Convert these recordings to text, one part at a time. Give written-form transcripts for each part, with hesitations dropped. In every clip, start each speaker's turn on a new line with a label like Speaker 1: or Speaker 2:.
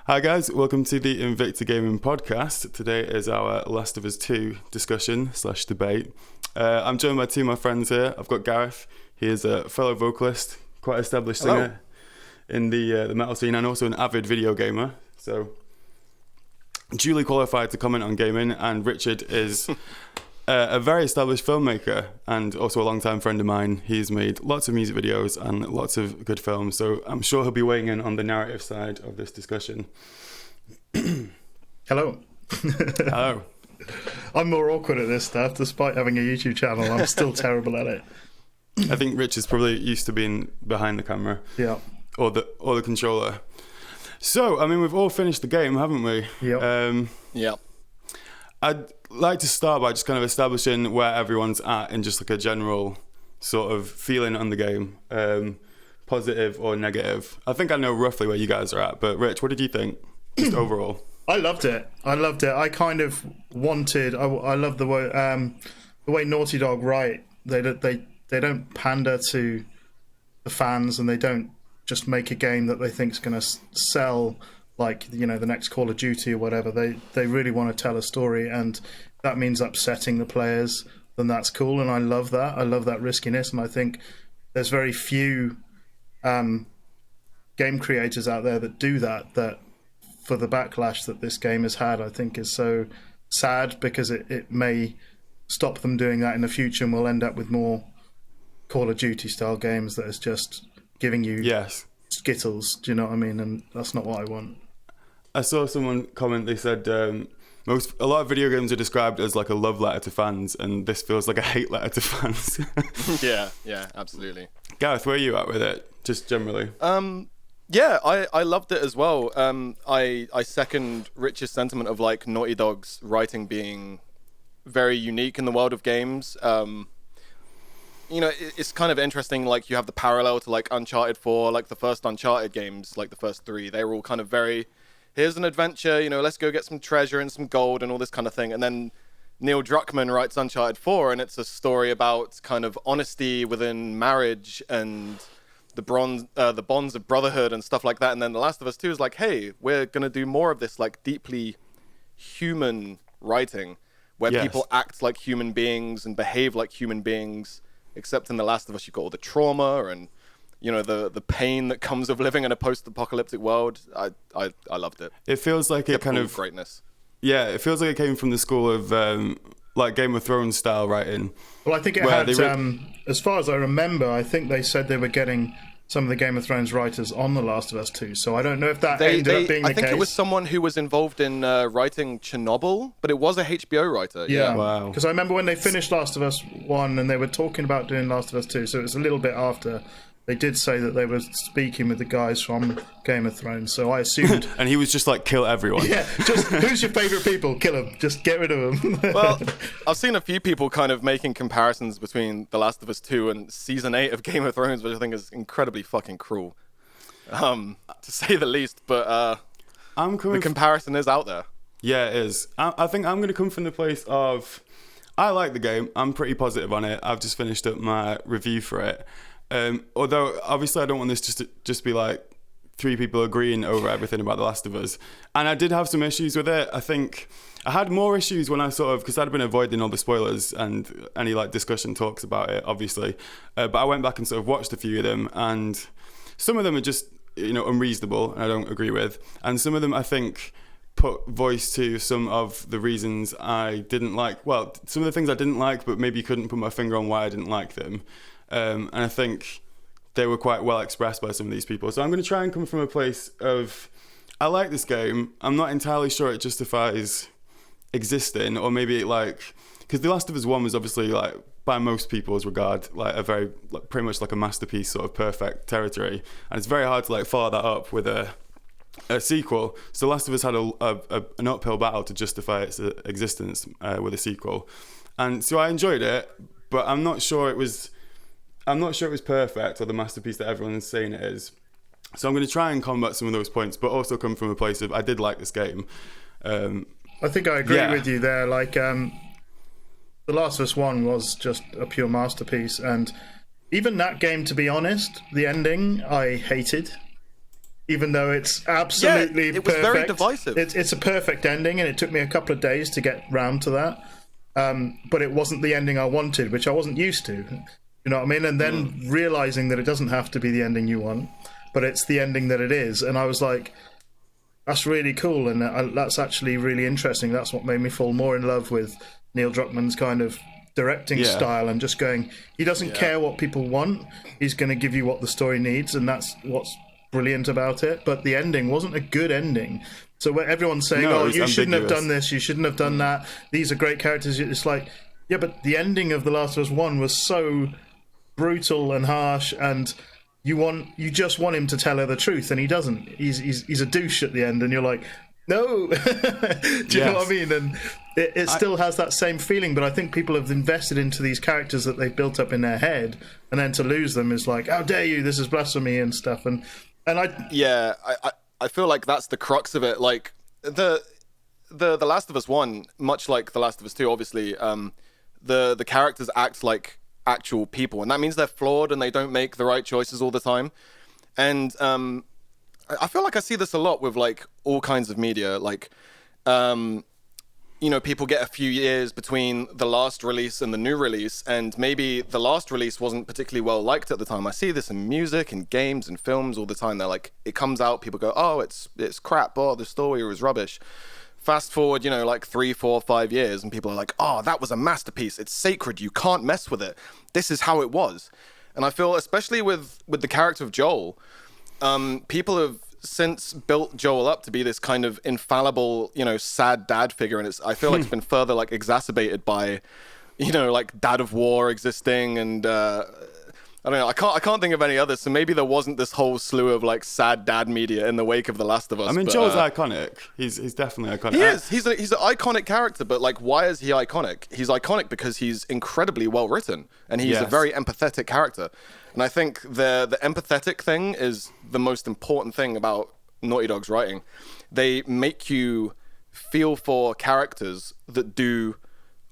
Speaker 1: Hi guys, welcome to the Invicta Gaming Podcast. Today is our Last of Us 2 discussion / debate. I'm joined by two of my friends here. I've got Gareth. He is a fellow vocalist, quite established singer in the metal scene, and also an avid video gamer. So, duly qualified to comment on gaming. And Richard is a very established filmmaker and also a long-time friend of mine. He's made lots of music videos and lots of good films, so I'm sure he'll be weighing in on the narrative side of this discussion.
Speaker 2: Hello.
Speaker 1: Hello.
Speaker 2: I'm more awkward at this stuff, despite having a YouTube channel. I'm still terrible at it.
Speaker 1: I think Rich is probably used to being behind the camera.
Speaker 2: Yeah.
Speaker 1: Or the controller. So, I mean, we've all finished the game, haven't we?
Speaker 2: Yep.
Speaker 3: Yeah.
Speaker 1: I'd like to start by just kind of establishing where everyone's at in just like a general sort of feeling on the game, positive or negative. I think I know roughly where you guys are at, but Rich, what did you think, just overall?
Speaker 2: I loved it. I kind of wanted. I love the way Naughty Dog write. They don't pander to the fans, and they don't just make a game that they think is going to sell, like, you know, the next Call of Duty or whatever. They really want to tell a story, and that means upsetting the players. Then that's cool, and I love that. I love that riskiness, and I think there's very few game creators out there that do that. That for the backlash that this game has had, I think is so sad, because it may stop them doing that in the future, and we'll end up with more Call of Duty style games that is just giving you Skittles. Do you know what I mean? And that's not what I want.
Speaker 1: I saw someone comment, they said a lot of video games are described as like a love letter to fans, and this feels like a hate letter to fans.
Speaker 3: yeah, absolutely.
Speaker 1: Gareth, where are you at with it, just generally?
Speaker 3: Yeah, I loved it as well. I second Rich's sentiment of like Naughty Dog's writing being very unique in the world of games. You know, it's kind of interesting, like you have the parallel to like Uncharted 4, like the first Uncharted games, like the first three, they were all kind of very, here's an adventure, you know, let's go get some treasure and some gold and all this kind of thing. And then Neil Druckmann writes Uncharted 4, and it's a story about kind of honesty within marriage and the bonds of brotherhood and stuff like that. And then The Last of Us 2 is like, hey, we're going to do more of this like deeply human writing where people act like human beings and behave like human beings, except in The Last of Us you've got all the trauma and, you know, the pain that comes of living in a post-apocalyptic world. I loved it.
Speaker 1: It feels like it kind of
Speaker 3: greatness. Yeah,
Speaker 1: it feels like it came from the school of like Game of Thrones style writing.
Speaker 2: Well, I think it had, as far as I remember, I think they said they were getting some of the Game of Thrones writers on The Last of Us 2, so I don't know if that ended up being the case.
Speaker 3: I think it was someone who was involved in writing Chernobyl, but it was a HBO writer.
Speaker 2: Yeah,
Speaker 1: wow.
Speaker 2: Because I remember when they finished Last of Us 1 and they were talking about doing Last of Us 2, so it was a little bit after. They did say that they were speaking with the guys from Game of Thrones, so I assumed...
Speaker 1: And he was just like, kill everyone.
Speaker 2: Yeah, just, who's your favourite people? Kill them. Just get rid of them.
Speaker 3: Well, I've seen a few people kind of making comparisons between The Last of Us 2 and Season 8 of Game of Thrones, which I think is incredibly fucking cruel, to say the least. But the comparison is out there.
Speaker 1: Yeah, it is. I think I'm going to come from the place of... I like the game. I'm pretty positive on it. I've just finished up my review for it. Although obviously I don't want this to just be like three people agreeing over everything about The Last of Us, and I did have some issues with it. I think I had more issues when I because I'd been avoiding all the spoilers and any like discussion talks about it, obviously, but I went back and sort of watched a few of them, and some of them are just, you know, unreasonable and I don't agree with, and some of them I think put voice to some of the reasons I didn't like, well, some of the things I didn't like, but maybe couldn't put my finger on why I didn't like them. And I think they were quite well expressed by some of these people. So I'm going to try and come from a place of, I like this game. I'm not entirely sure it justifies existing, or maybe it like, because The Last of Us 1 was obviously like, by most people's regard, like a very, like, pretty much like a masterpiece, sort of perfect territory. And it's very hard to like follow that up with a sequel. So The Last of Us had an uphill battle to justify its existence with a sequel. And so I enjoyed it, but I'm not sure it was perfect or the masterpiece that everyone's saying it is. So I'm going to try and combat some of those points, but also come from a place of I did like this game.
Speaker 2: I think I agree with you there. Like, The Last of Us 1 was just a pure masterpiece, and even that game, to be honest, the ending I hated. even though it's absolutely
Speaker 3: it was
Speaker 2: perfect.
Speaker 3: very divisive.
Speaker 2: It's a perfect ending, and it took me a couple of days to get round to that. But it wasn't the ending I wanted, which I wasn't used to. You know what I mean? And then realizing that it doesn't have to be the ending you want, but it's the ending that it is. And I was like, that's really cool, and that's actually really interesting. That's what made me fall more in love with Neil Druckmann's kind of directing style, and just going, he doesn't care what people want. He's going to give you what the story needs, and that's what's brilliant about it. But the ending wasn't a good ending. So where everyone's saying, you shouldn't have done this, you shouldn't have done that, these are great characters, it's like, yeah, but the ending of The Last of Us 1 was so brutal and harsh, and you just want him to tell her the truth, and he doesn't. He's a douche at the end, and you're like, no. Do you know what I mean? And it still has that same feeling, but I think people have invested into these characters that they've built up in their head, and then to lose them is like, how dare you, this is blasphemy and stuff. And
Speaker 3: I feel like that's the crux of it. Like the Last of Us 1, much like The Last of Us 2, obviously, the characters act like actual people, and that means they're flawed and they don't make the right choices all the time. And I feel like I see this a lot with like all kinds of media. Like, people get a few years between the last release and the new release, and maybe the last release wasn't particularly well liked at the time. I see this in music and games and films all the time. They're like, it comes out, people go, oh, it's crap, oh, the story was rubbish. Fast forward, like 3, 4, 5 years, and people are like, oh, that was a masterpiece, it's sacred, you can't mess with it, this is how it was. And I feel, especially with the character of Joel, people have since built Joel up to be this kind of infallible, sad dad figure, and I feel like it's been further like exacerbated by, like Dad of War existing, and I don't know, I can't think of any others. So maybe there wasn't this whole slew of like sad dad media in the wake of The Last of Us.
Speaker 1: I mean, Joel's iconic. He's definitely iconic.
Speaker 3: He is. He's an iconic character, but like, why is he iconic? He's iconic because he's incredibly well written, and he's a very empathetic character. And I think the empathetic thing is the most important thing about Naughty Dog's writing. They make you feel for characters that do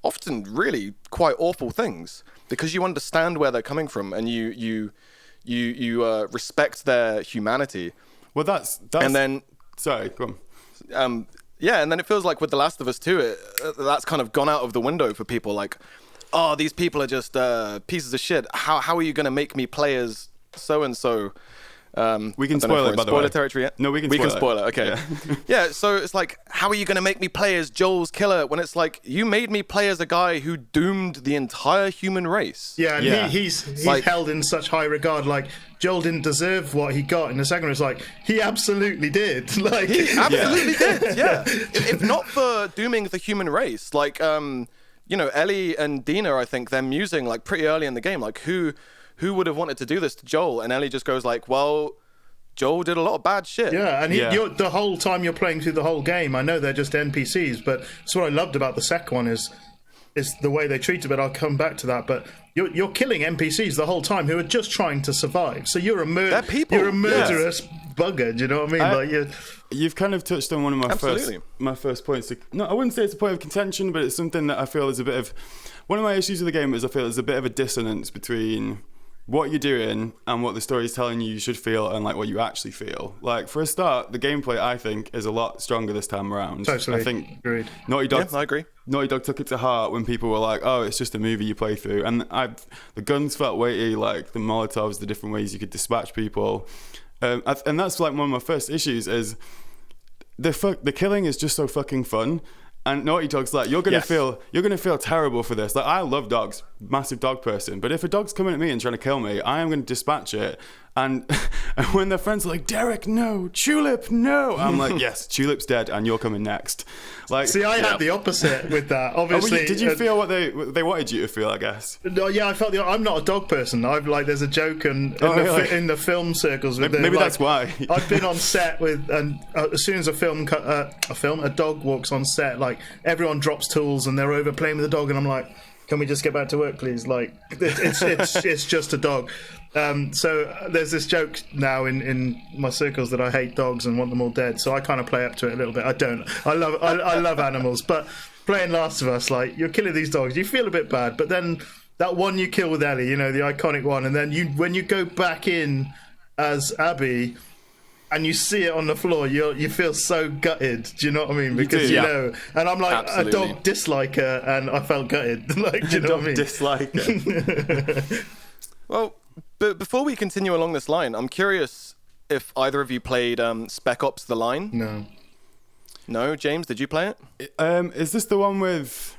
Speaker 3: often really quite awful things, because you understand where they're coming from, and you respect their humanity.
Speaker 1: Well, that's
Speaker 3: and then
Speaker 1: sorry, go on.
Speaker 3: And then it feels like with The Last of Us 2, that's kind of gone out of the window for people. Like, oh, these people are just pieces of shit. How are you going to make me play as so and so?
Speaker 1: We can spoil it, by the way.
Speaker 3: Spoiler territory yet?
Speaker 1: No, we can
Speaker 3: spoil it. Okay. Yeah, so it's like, how are you going to make me play as Joel's killer when it's like, you made me play as a guy who doomed the entire human race?
Speaker 2: Yeah, and he's like, held in such high regard. Like, Joel didn't deserve what he got. In the second one, it's like, he absolutely did. Like,
Speaker 3: he absolutely did, yeah. If not for dooming the human race, like, Ellie and Dina, I think, they're musing like pretty early in the game, like, who would have wanted to do this to Joel? And Ellie just goes like, well, Joel did a lot of bad shit.
Speaker 2: Yeah, and you're, the whole time you're playing through the whole game, I know they're just NPCs, but that's what I loved about the second one is the way they treat it, but I'll come back to that. But you're killing NPCs the whole time who are just trying to survive. So you're a
Speaker 3: They're people.
Speaker 2: You're a murderous bugger, do you know what I mean?
Speaker 1: You've kind of touched on one of my first points. No, I wouldn't say it's a point of contention, but it's something that I feel is a bit of... One of my issues with the game is I feel there's a bit of a dissonance between what you're doing and what the story is telling you should feel, and like what you actually feel. Like, for a start, the gameplay, I think, is a lot stronger this time around.
Speaker 2: Totally.
Speaker 1: I think
Speaker 2: agreed.
Speaker 1: Naughty Dog,
Speaker 3: I agree.
Speaker 1: Naughty Dog took it to heart when people were like, oh, it's just a movie you play through. And the guns felt weighty, like the Molotovs, the different ways you could dispatch people. And that's like one of my first issues is the killing is just so fucking fun. And Naughty Dog's like, you're gonna feel terrible for this. Like, I love dogs, massive dog person, but if a dog's coming at me and trying to kill me, I am gonna dispatch it. And when their friends are like, Derek, no, Tulip, no, I'm like, yes, Tulip's dead, and you're coming next. Like,
Speaker 2: see, I had the opposite with that. Obviously,
Speaker 1: did you feel what they wanted you to feel? I guess.
Speaker 2: No, yeah, I felt I'm not a dog person. I've like, there's a joke in the film circles with
Speaker 1: maybe that's why.
Speaker 2: I've been on set with, and as soon as a dog walks on set, like everyone drops tools and they're over playing with the dog, and I'm like, can we just get back to work, please? Like, it's just a dog. So there's this joke now in my circles that I hate dogs and want them all dead. So I kind of play up to it a little bit. I don't. I love animals, but playing Last of Us, like, you're killing these dogs, you feel a bit bad. But then that one you kill with Ellie, the iconic one, and then when you go back in as Abbey, and you see it on the floor, you feel so gutted. Do you know what I mean? Because you know, and I'm like
Speaker 3: Absolutely.
Speaker 2: a dog disliker, and I felt gutted. Like, do you know what I mean?
Speaker 1: Disliker.
Speaker 3: Well, but before we continue along this line, I'm curious if either of you played Spec Ops: The Line.
Speaker 2: No.
Speaker 3: No, James, did you play it?
Speaker 1: Is this the one with?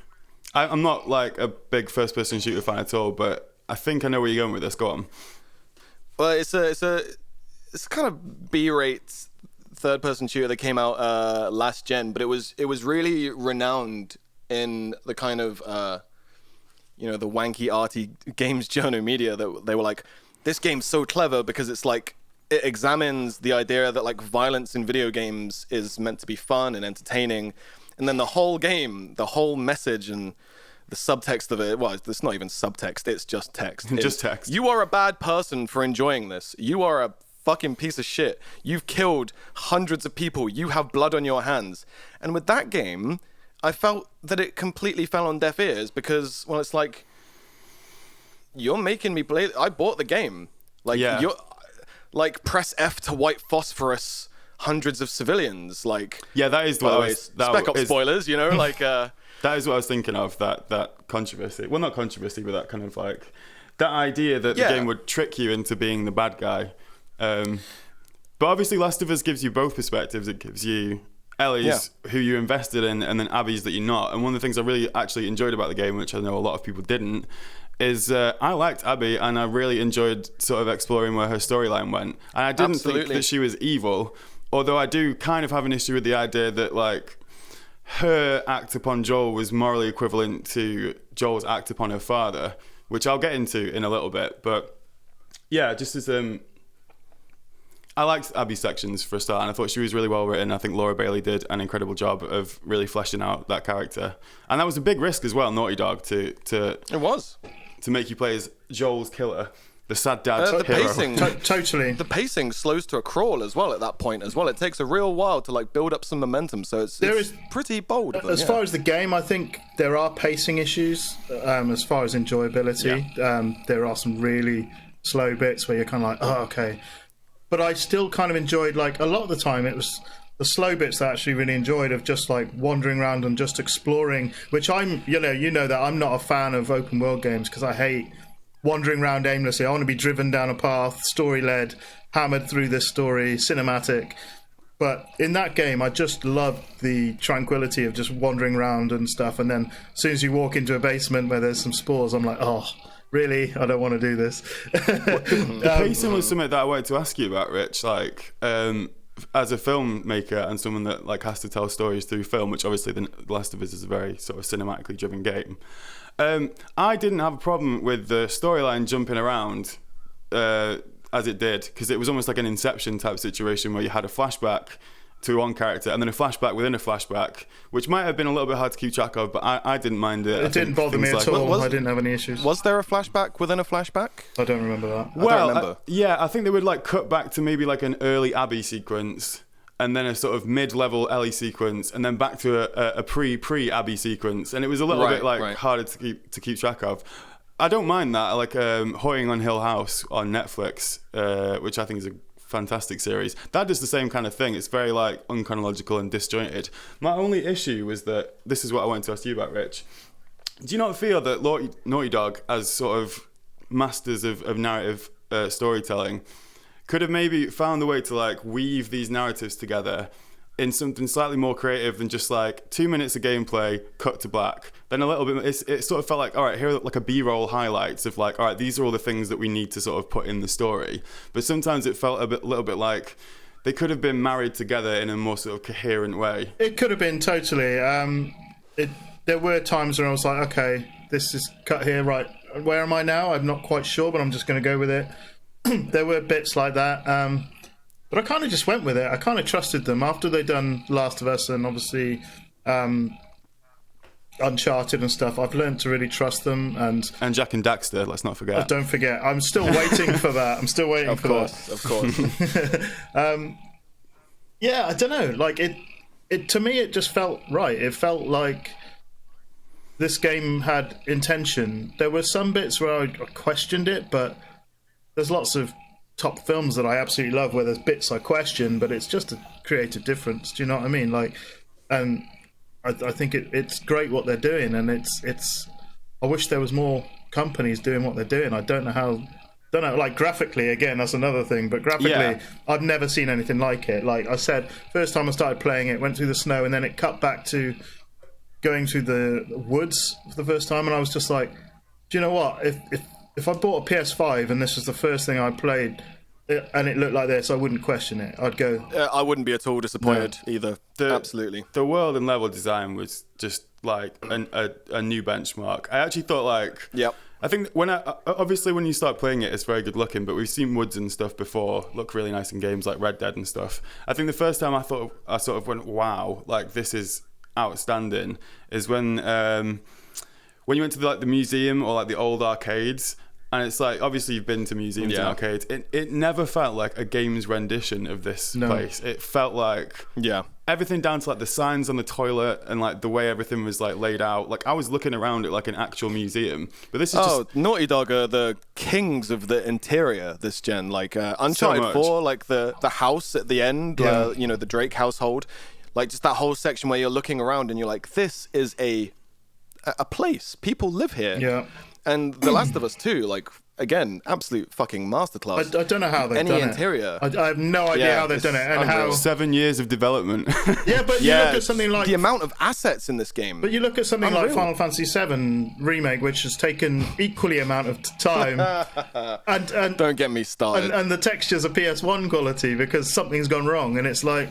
Speaker 1: I'm not like a big first-person shooter fan at all, but I think I know where you're going with this. Go on.
Speaker 3: Well, it's kind of B-rate third-person shooter that came out last gen, but it was really renowned in the kind of the wanky arty games journal media that they were like, this game's so clever because it's like it examines the idea that like violence in video games is meant to be fun and entertaining, and then the whole game, the whole message and the subtext of it, well, it's not even subtext, it's just text.
Speaker 1: Just text.
Speaker 3: You are a bad person for enjoying this. You are a fucking piece of shit. You've killed hundreds of people. You have blood on your hands. And with that game, I felt that it completely fell on deaf ears because, well, it's like, you're making me play. I bought the game. Like, you're like, press F to white phosphorus hundreds of civilians. Like,
Speaker 1: yeah, that is what I was.
Speaker 3: Spec Ops spoilers, you know, like.
Speaker 1: That is what I was thinking of. That controversy. Well, not controversy, but that kind of like that idea that the game would trick you into being the bad guy. But obviously, Last of Us gives you both perspectives. It gives you Ellie's, who you're invested in, and then Abby's that you're not. And one of the things I really actually enjoyed about the game, which I know a lot of people didn't, is I liked Abbey, and I really enjoyed sort of exploring where her storyline went. And I didn't think that she was evil, although I do kind of have an issue with the idea that like her act upon Joel was morally equivalent to Joel's act upon her father, which I'll get into in a little bit. But yeah, just as I liked Abby's sections for a start, and I thought she was really well written. I think Laura Bailey did an incredible job of really fleshing out that character, and that was a big risk as well, Naughty Dog, to make you play as Joel's killer, the sad dad
Speaker 3: the
Speaker 1: hero.
Speaker 3: pacing,
Speaker 2: totally.
Speaker 3: The pacing slows to a crawl as well at that point as well. It takes a real while to like build up some momentum, so it's pretty bold.
Speaker 2: As far as the game, I think there are pacing issues. As far as enjoyability, there are some really slow bits where you're kind of like, oh, okay. But I still kind of enjoyed, like, a lot of the time it was the slow bits that I actually really enjoyed, of just like wandering around and just exploring, which I'm, you know that I'm not a fan of open world games because I hate wandering around aimlessly. I want to be driven down a path, story-led, hammered through this story, cinematic. But in that game, I just loved the tranquility of just wandering around and stuff. And then as soon as you walk into a basement where there's some spores, I'm like, oh, really? I don't want to do this.
Speaker 1: The pacing was something that I wanted to ask you about, Rich. Like, as a filmmaker and someone that like has to tell stories through film, which obviously The Last of Us is a very sort of cinematically driven game. I didn't have a problem with the storyline jumping around as it did, because it was almost like an Inception type situation where you had a flashback to one character and then a flashback within a flashback, which might have been a little bit hard to keep track of, but I didn't mind it.
Speaker 2: It didn't bother me at all. I didn't have any issues.
Speaker 3: Was there a flashback within a flashback?
Speaker 2: I don't remember that.
Speaker 3: Well, I don't remember.
Speaker 1: Yeah, I think they would like cut back to maybe like an early Abbey sequence, and then a sort of mid-level Ellie sequence, and then back to a pre-Abbey sequence, and it was a little bit like harder to keep track of. I don't mind that. I like Hoying on Hill House on Netflix, which I think is a fantastic series. That does the same kind of thing. It's very like unchronological and disjointed. My only issue was that, this is what I wanted to ask you about, Rich. Do you not feel that Naughty Dog, as sort of masters of narrative storytelling, could have maybe found a way to like weave these narratives together in something slightly more creative than just like 2 minutes of gameplay, cut to black, then a little bit, it sort of felt like, all right, here are like a B-roll highlights of like, all right, these are all the things that we need to sort of put in the story. But sometimes it felt a little bit like they could have been married together in a more sort of coherent way.
Speaker 2: It could have been, totally. There were times where I was like, okay, this is cut here, right, where am I now? I'm not quite sure, but I'm just going to go with it. There were bits like that. But I kind of just went with it. I kind of trusted them after they'd done Last of Us and obviously Uncharted and stuff. I've learned to really trust them. And
Speaker 1: Jack and Daxter, let's not forget.
Speaker 2: Don't forget. I'm still waiting for that. I'm still waiting for that.
Speaker 3: Of course.
Speaker 2: Yeah, I don't know. Like it to me, it just felt right. It felt like this game had intention. There were some bits where I questioned it, but there's lots of top films that I absolutely love, where there's bits I question, but it's just a creative difference. Do you know what I mean? Like, and I think it's great what they're doing, and it's. I wish there was more companies doing what they're doing. I don't know, like graphically, again, that's another thing, but graphically, I've never seen anything like it. Like I said, first time I started playing it, went through the snow, and then it cut back to going through the woods for the first time, and I was just like, do you know what? If I bought a PS5 and this was the first thing I played, and it looked like this, I wouldn't question it. I'd go...
Speaker 3: I wouldn't be at all disappointed either. Absolutely.
Speaker 1: The world and level design was just like a new benchmark. I actually thought like...
Speaker 3: Yep.
Speaker 1: I think obviously when you start playing it, it's very good looking, but we've seen woods and stuff before look really nice in games like Red Dead and stuff. I think the first time I sort of went, wow, like this is outstanding, is when you went to the museum or like the old arcades. And it's like, obviously you've been to museums and arcades. It never felt like a game's rendition of this place. It felt like everything down to like the signs on the toilet and like the way everything was like laid out. Like I was looking around at like an actual museum. But this is just...
Speaker 3: Naughty Dog are the kings of the interior this gen. Like Uncharted 4, like the house at the end, the Drake household. Like just that whole section where you're looking around and you're like, this is a place. People live here.
Speaker 2: Yeah.
Speaker 3: And The Last of Us 2, like, again, absolute fucking masterclass.
Speaker 2: I don't know how they've done
Speaker 3: Any interior.
Speaker 2: it. I have no idea how they've done it. And how
Speaker 1: 7 years of development.
Speaker 2: Yeah, but you look at something like...
Speaker 3: the amount of assets in this game.
Speaker 2: But you look at something like Final Fantasy VII Remake, which has taken equally amount of time. and
Speaker 3: Don't get me started.
Speaker 2: And the textures are PS1 quality because something's gone wrong. And it's like,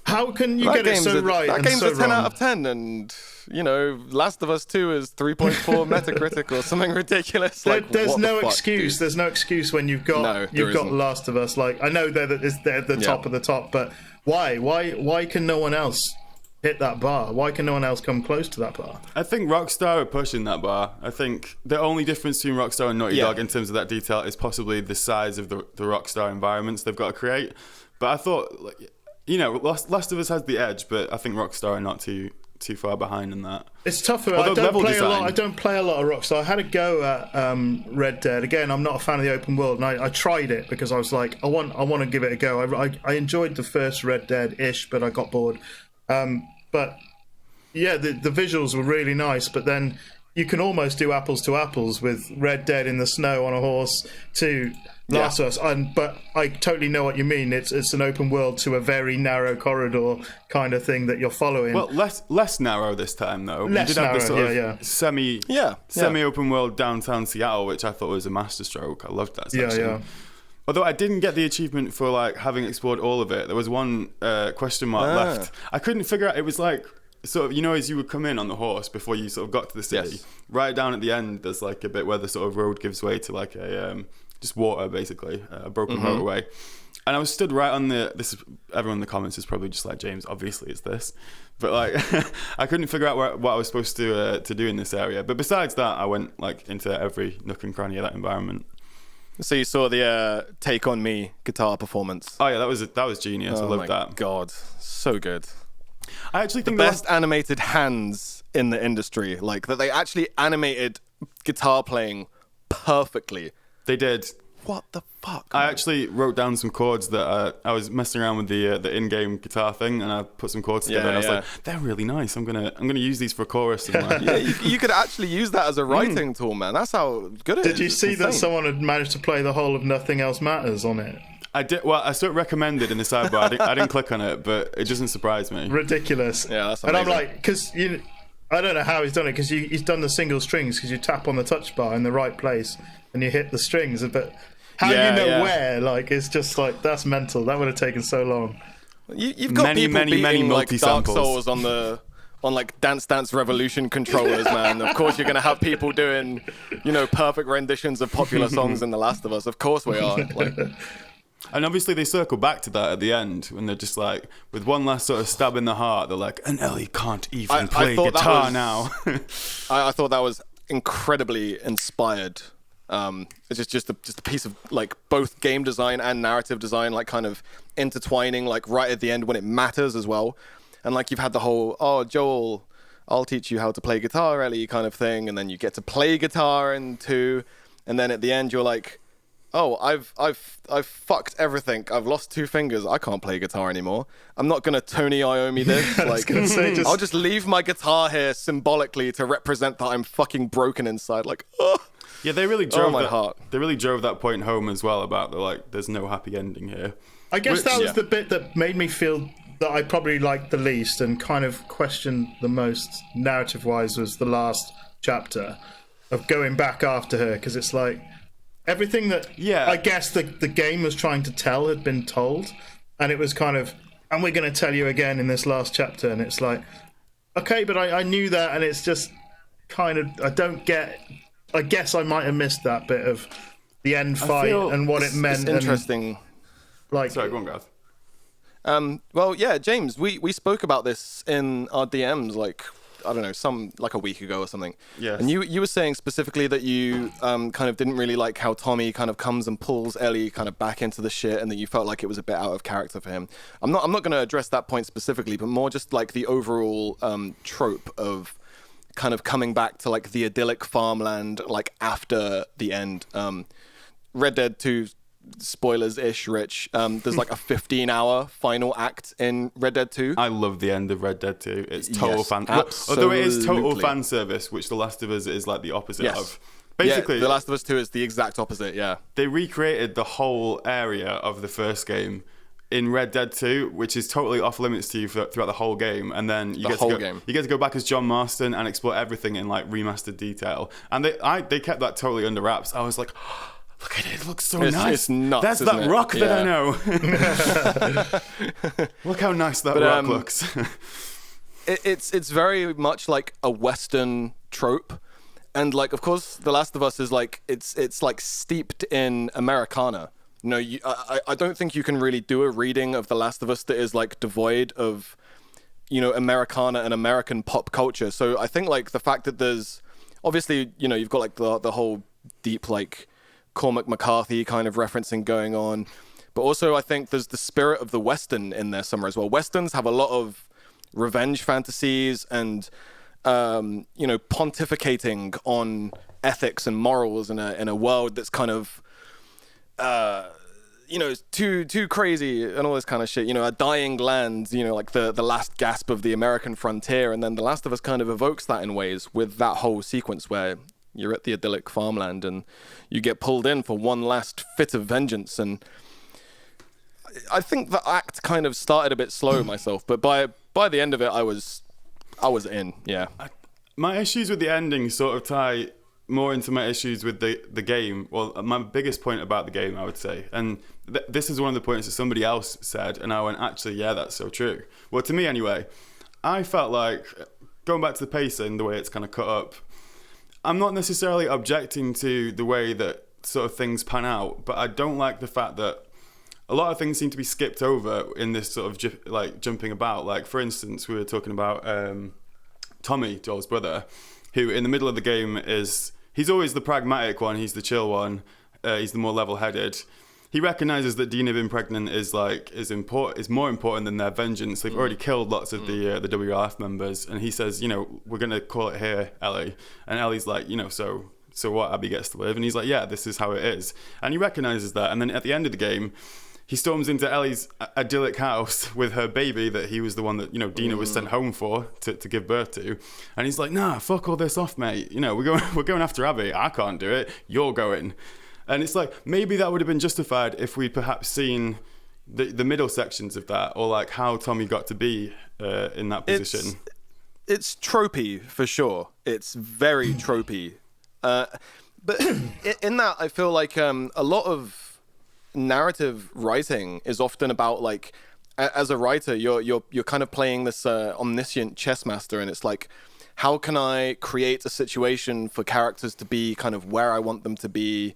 Speaker 2: how can you get it so right and so wrong?
Speaker 3: That game's a 10 out of 10, and... Last of Us 2 is 3.4 Metacritic or something ridiculous.
Speaker 2: There's no excuse. There's no excuse when you've got Last of Us. Like I know they're the top of the top, but why? Why can no one else hit that bar? Why can no one else come close to that bar?
Speaker 1: I think Rockstar are pushing that bar. I think the only difference between Rockstar and Naughty Dog in terms of that detail is possibly the size of the Rockstar environments they've got to create. But I thought, Last of Us has the edge, but I think Rockstar are not too far behind in that.
Speaker 2: It's tougher. I don't play a lot of Rockstar. I had a go at Red Dead. Again, I'm not a fan of the open world, and I tried it because I was like, I want to give it a go. I enjoyed the first Red Dead-ish, but I got bored. But yeah, the visuals were really nice, but then you can almost do apples to apples with Red Dead in the snow on a horse to Last of Us. But I totally know what you mean. It's an open world to a very narrow corridor kind of thing that you're following.
Speaker 1: Well, less narrow this time though.
Speaker 2: Less
Speaker 1: we did have
Speaker 2: narrow,
Speaker 1: this sort of semi open world downtown Seattle, which I thought was a masterstroke. I loved that section.
Speaker 2: Yeah.
Speaker 1: Although I didn't get the achievement for like having explored all of it. There was one question mark left. I couldn't figure out. It was like sort of, as you would come in on the horse before you sort of got to the city. Yes. Right down at the end, there's like a bit where the sort of road gives way to like a just water, basically, a broken motorway. And I was stood right on everyone in the comments is probably just like, James, obviously it's this. But like, I couldn't figure out what I was supposed to do in this area. But besides that, I went like into every nook and cranny of that environment.
Speaker 3: So you saw the Take On Me guitar performance.
Speaker 1: Oh yeah, that was genius. I loved that.
Speaker 3: God, so good.
Speaker 1: I actually think
Speaker 3: the best animated hands in the industry, like that they actually animated guitar playing perfectly.
Speaker 1: They did.
Speaker 3: What the fuck?
Speaker 1: I actually wrote down some chords that I was messing around with the in-game guitar thing, and I put some chords together. And I was like, they're really nice. I'm gonna use these for a chorus.
Speaker 3: You could actually use that as a writing tool, man. That's how good it is.
Speaker 2: Did you see that someone had managed to play the whole of Nothing Else Matters on it?
Speaker 1: I did. Well, I sort of recommended in the sidebar. I didn't click on it, but it doesn't surprise me.
Speaker 2: Ridiculous.
Speaker 3: Yeah, that's amazing.
Speaker 2: And I'm like, because I don't know how he's done it, because he's done the single strings, because you tap on the touch bar in the right place and you hit the strings, but how where? Like, it's just like, that's mental. That would have taken so long.
Speaker 3: You've got people beating like Dark Souls on like Dance Dance Revolution controllers, man. Of course you're going to have people doing, perfect renditions of popular songs in The Last of Us. Of course we are. Like,
Speaker 1: and obviously they circle back to that at the end when they're just like, with one last sort of stab in the heart, they're like, and Ellie can't even play guitar now.
Speaker 3: I thought that was incredibly inspired. It's just a piece of like both game design and narrative design, like kind of intertwining, like right at the end when it matters as well. And like you've had the whole, Joel, I'll teach you how to play guitar, Ellie, kind of thing, and then you get to play guitar in 2, and then at the end you're like, oh, I've fucked everything. I've lost 2 fingers. I can't play guitar anymore. I'm not gonna Tony Iommi this. Like, I'll just leave my guitar here symbolically to represent that I'm fucking broken inside. Like, oh.
Speaker 1: Yeah, they really drove
Speaker 3: my heart.
Speaker 1: They really drove that point home as well about there's no happy ending here.
Speaker 2: I guess that was the bit that made me feel that I probably liked the least and kind of questioned the most narrative-wise was the last chapter of going back after her, because it's like everything that I guess the game was trying to tell had been told, and it was kind of, and we're going to tell you again in this last chapter, and it's like, okay, but I knew that, and it's just kind of, I guess I might have missed that bit of the end fight and what it meant.
Speaker 3: It's interesting.
Speaker 1: Sorry, go on, Gav.
Speaker 3: Well, yeah, James, we spoke about this in our DMs, like, I don't know, like a week ago or something.
Speaker 1: Yes.
Speaker 3: And you were saying specifically that you kind of didn't really like how Tommy kind of comes and pulls Ellie kind of back into the shit, and that you felt like it was a bit out of character for him. I'm not going to address that point specifically, but more just like the overall trope of kind of coming back to like the idyllic farmland like after the end. Red Dead 2 spoilers-ish, Rich. There's like a 15-hour final act in Red Dead 2.
Speaker 1: I love the end of Red Dead 2. It's total fan.
Speaker 3: Absolutely.
Speaker 1: Although it is total fan service, which The Last of Us is like the opposite of.
Speaker 3: Basically, The Last of Us 2 is the exact opposite. Yeah.
Speaker 1: They recreated the whole area of the first game in Red Dead 2, which is totally off limits to you throughout the whole game, and then you get to go back as John Marston and explore everything in like remastered detail. And they kept that totally under wraps. I was like, oh, look at it! It looks so nice.
Speaker 3: It's nuts.
Speaker 1: That's that rock that I know. Look how nice that rock looks.
Speaker 3: It's very much like a Western trope, and like, of course, The Last of Us is like it's like steeped in Americana. No, I don't think you can really do a reading of The Last of Us that is like devoid of, Americana and American pop culture. So I think like the fact that there's obviously, you've got like the whole deep like Cormac McCarthy kind of referencing going on, but also I think there's the spirit of the Western in there somewhere as well. Westerns have a lot of revenge fantasies and pontificating on ethics and morals in a world that's kind of too crazy and all this kind of shit. A dying land, like the last gasp of the American frontier, and then The Last of Us kind of evokes that in ways with that whole sequence where you're at the idyllic farmland and you get pulled in for one last fit of vengeance. And I think the act kind of started a bit slow myself, but by the end of it, I was in. Yeah.
Speaker 1: My issues with the ending sort of tie more into my issues with the game. Well, my biggest point about the game, I would say, and this is one of the points that somebody else said, and I went, actually, yeah, that's so true. Well, to me anyway, I felt like, going back to the pacing, the way it's kind of cut up, I'm not necessarily objecting to the way that sort of things pan out, but I don't like the fact that a lot of things seem to be skipped over in this sort of like jumping about. Like, for instance, we were talking about Tommy, Joel's brother, who in the middle of the game he's always the pragmatic one, he's the chill one, he's the more level-headed. He recognises that Dina being pregnant is more important than their vengeance. They've already killed lots of the WLF members, and he says, we're going to call it here, Ellie. And Ellie's like, so what? Abby gets to live, and he's like, yeah, this is how it is. And he recognises that. And then at the end of the game, he storms into Ellie's idyllic house with her baby that he was the one that Dina was sent home for to give birth to, and he's like, nah, fuck all this off, mate. We're going after Abbey. I can't do it. You're going. And it's like, maybe that would have been justified if we'd perhaps seen the middle sections of that, or like how Tommy got to be in that position.
Speaker 3: It's tropey for sure. It's very tropey. But in that, I feel like a lot of narrative writing is often about like, as a writer, you're kind of playing this omniscient chess master, and it's like, how can I create a situation for characters to be kind of where I want them to be?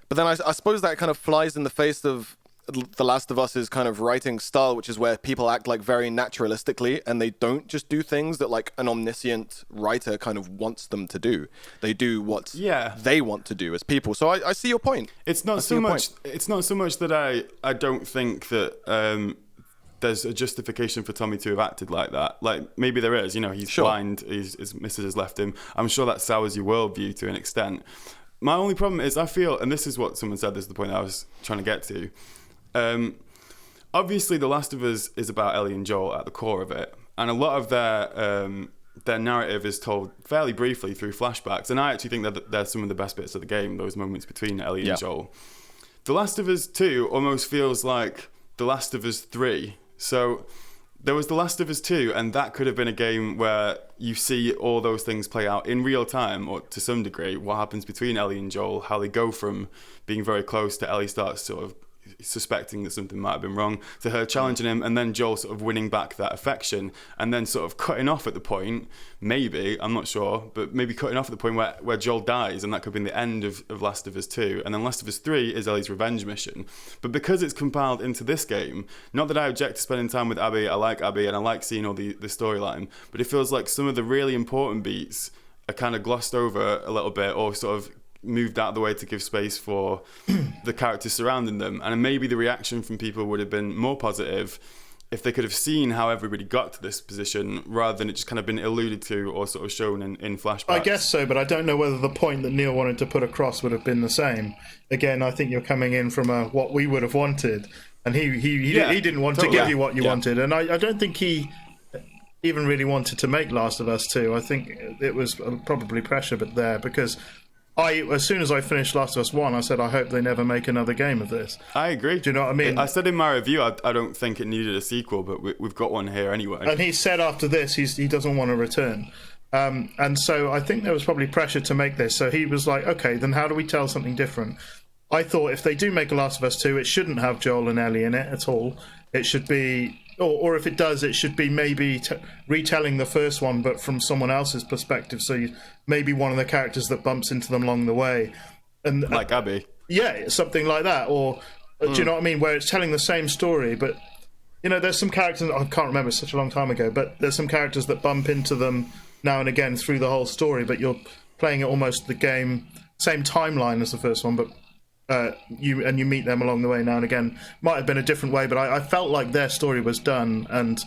Speaker 3: But then I suppose that kind of flies in the face of The Last of Us's kind of writing style, which is where people act like very naturalistically, and they don't just do things that like an omniscient writer kind of wants them to do. They do what they want to do as people. So I see your point.
Speaker 1: It's not so much that I don't think that there's a justification for Tommy to have acted like that. Like, maybe there is. He's blind. His missus has left him. I'm sure that sours your worldview to an extent. my only problem is I feel, and this is what someone said, this is the point I was trying to get to. Obviously, The Last of Us is about Ellie and Joel at the core of it, and a lot of their narrative is told fairly briefly through flashbacks, and I actually think that they're some of the best bits of the game, those moments between Ellie and Joel. The Last of Us 2 almost feels like The Last of Us 3. So there was The Last of Us 2, and that could have been a game where you see all those things play out in real time, or to some degree, what happens between Ellie and Joel, how they go from being very close to Ellie starts sort of suspecting that something might have been wrong, to her challenging him, and then Joel sort of winning back that affection, and then sort of cutting off at the point, maybe, I'm not sure, but maybe cutting off at the point where Joel dies, and that could be the end of Last of Us 2, and then Last of Us 3 is Ellie's revenge mission. But because it's compiled into this game, not that I object to spending time with Abbey, I like Abbey, and I like seeing all the storyline, but it feels like some of the really important beats are kind of glossed over a little bit, or sort of moved out of the way to give space for the characters surrounding them. And maybe the reaction from people would have been more positive if they could have seen how everybody got to this position, rather than it just kind of been alluded to or sort of shown in flashbacks.
Speaker 2: I guess so, but I don't know whether the point that Neil wanted to put across would have been the same. Again, I think you're coming in from what we would have wanted, and he didn't want to give you what you wanted, and I don't think he even really wanted to make Last of Us 2. I think it was probably pressure, but there, because as soon as I finished Last of Us 1, I said, I hope they never make another game of this.
Speaker 1: I agree.
Speaker 2: Do you know what I mean?
Speaker 1: I said in my review, I don't think it needed a sequel, but we've got one here anyway.
Speaker 2: And he said after this, he doesn't want to return. And so I think there was probably pressure to make this. So he was like, okay, then how do we tell something different? I thought if they do make a Last of Us 2, it shouldn't have Joel and Ellie in it at all. It should be... Or if it does, it should be maybe retelling the first one, but from someone else's perspective. So maybe one of the characters that bumps into them along the way, and
Speaker 1: like Abbey.
Speaker 2: Yeah, something like that. Or do you know what I mean? Where it's telling the same story, but there's some characters, I can't remember, it's such a long time ago, but there's some characters that bump into them now and again through the whole story. But you're playing it almost the game, same timeline as the first one, but. You meet them along the way now and again. Might have been a different way, but I felt like their story was done, and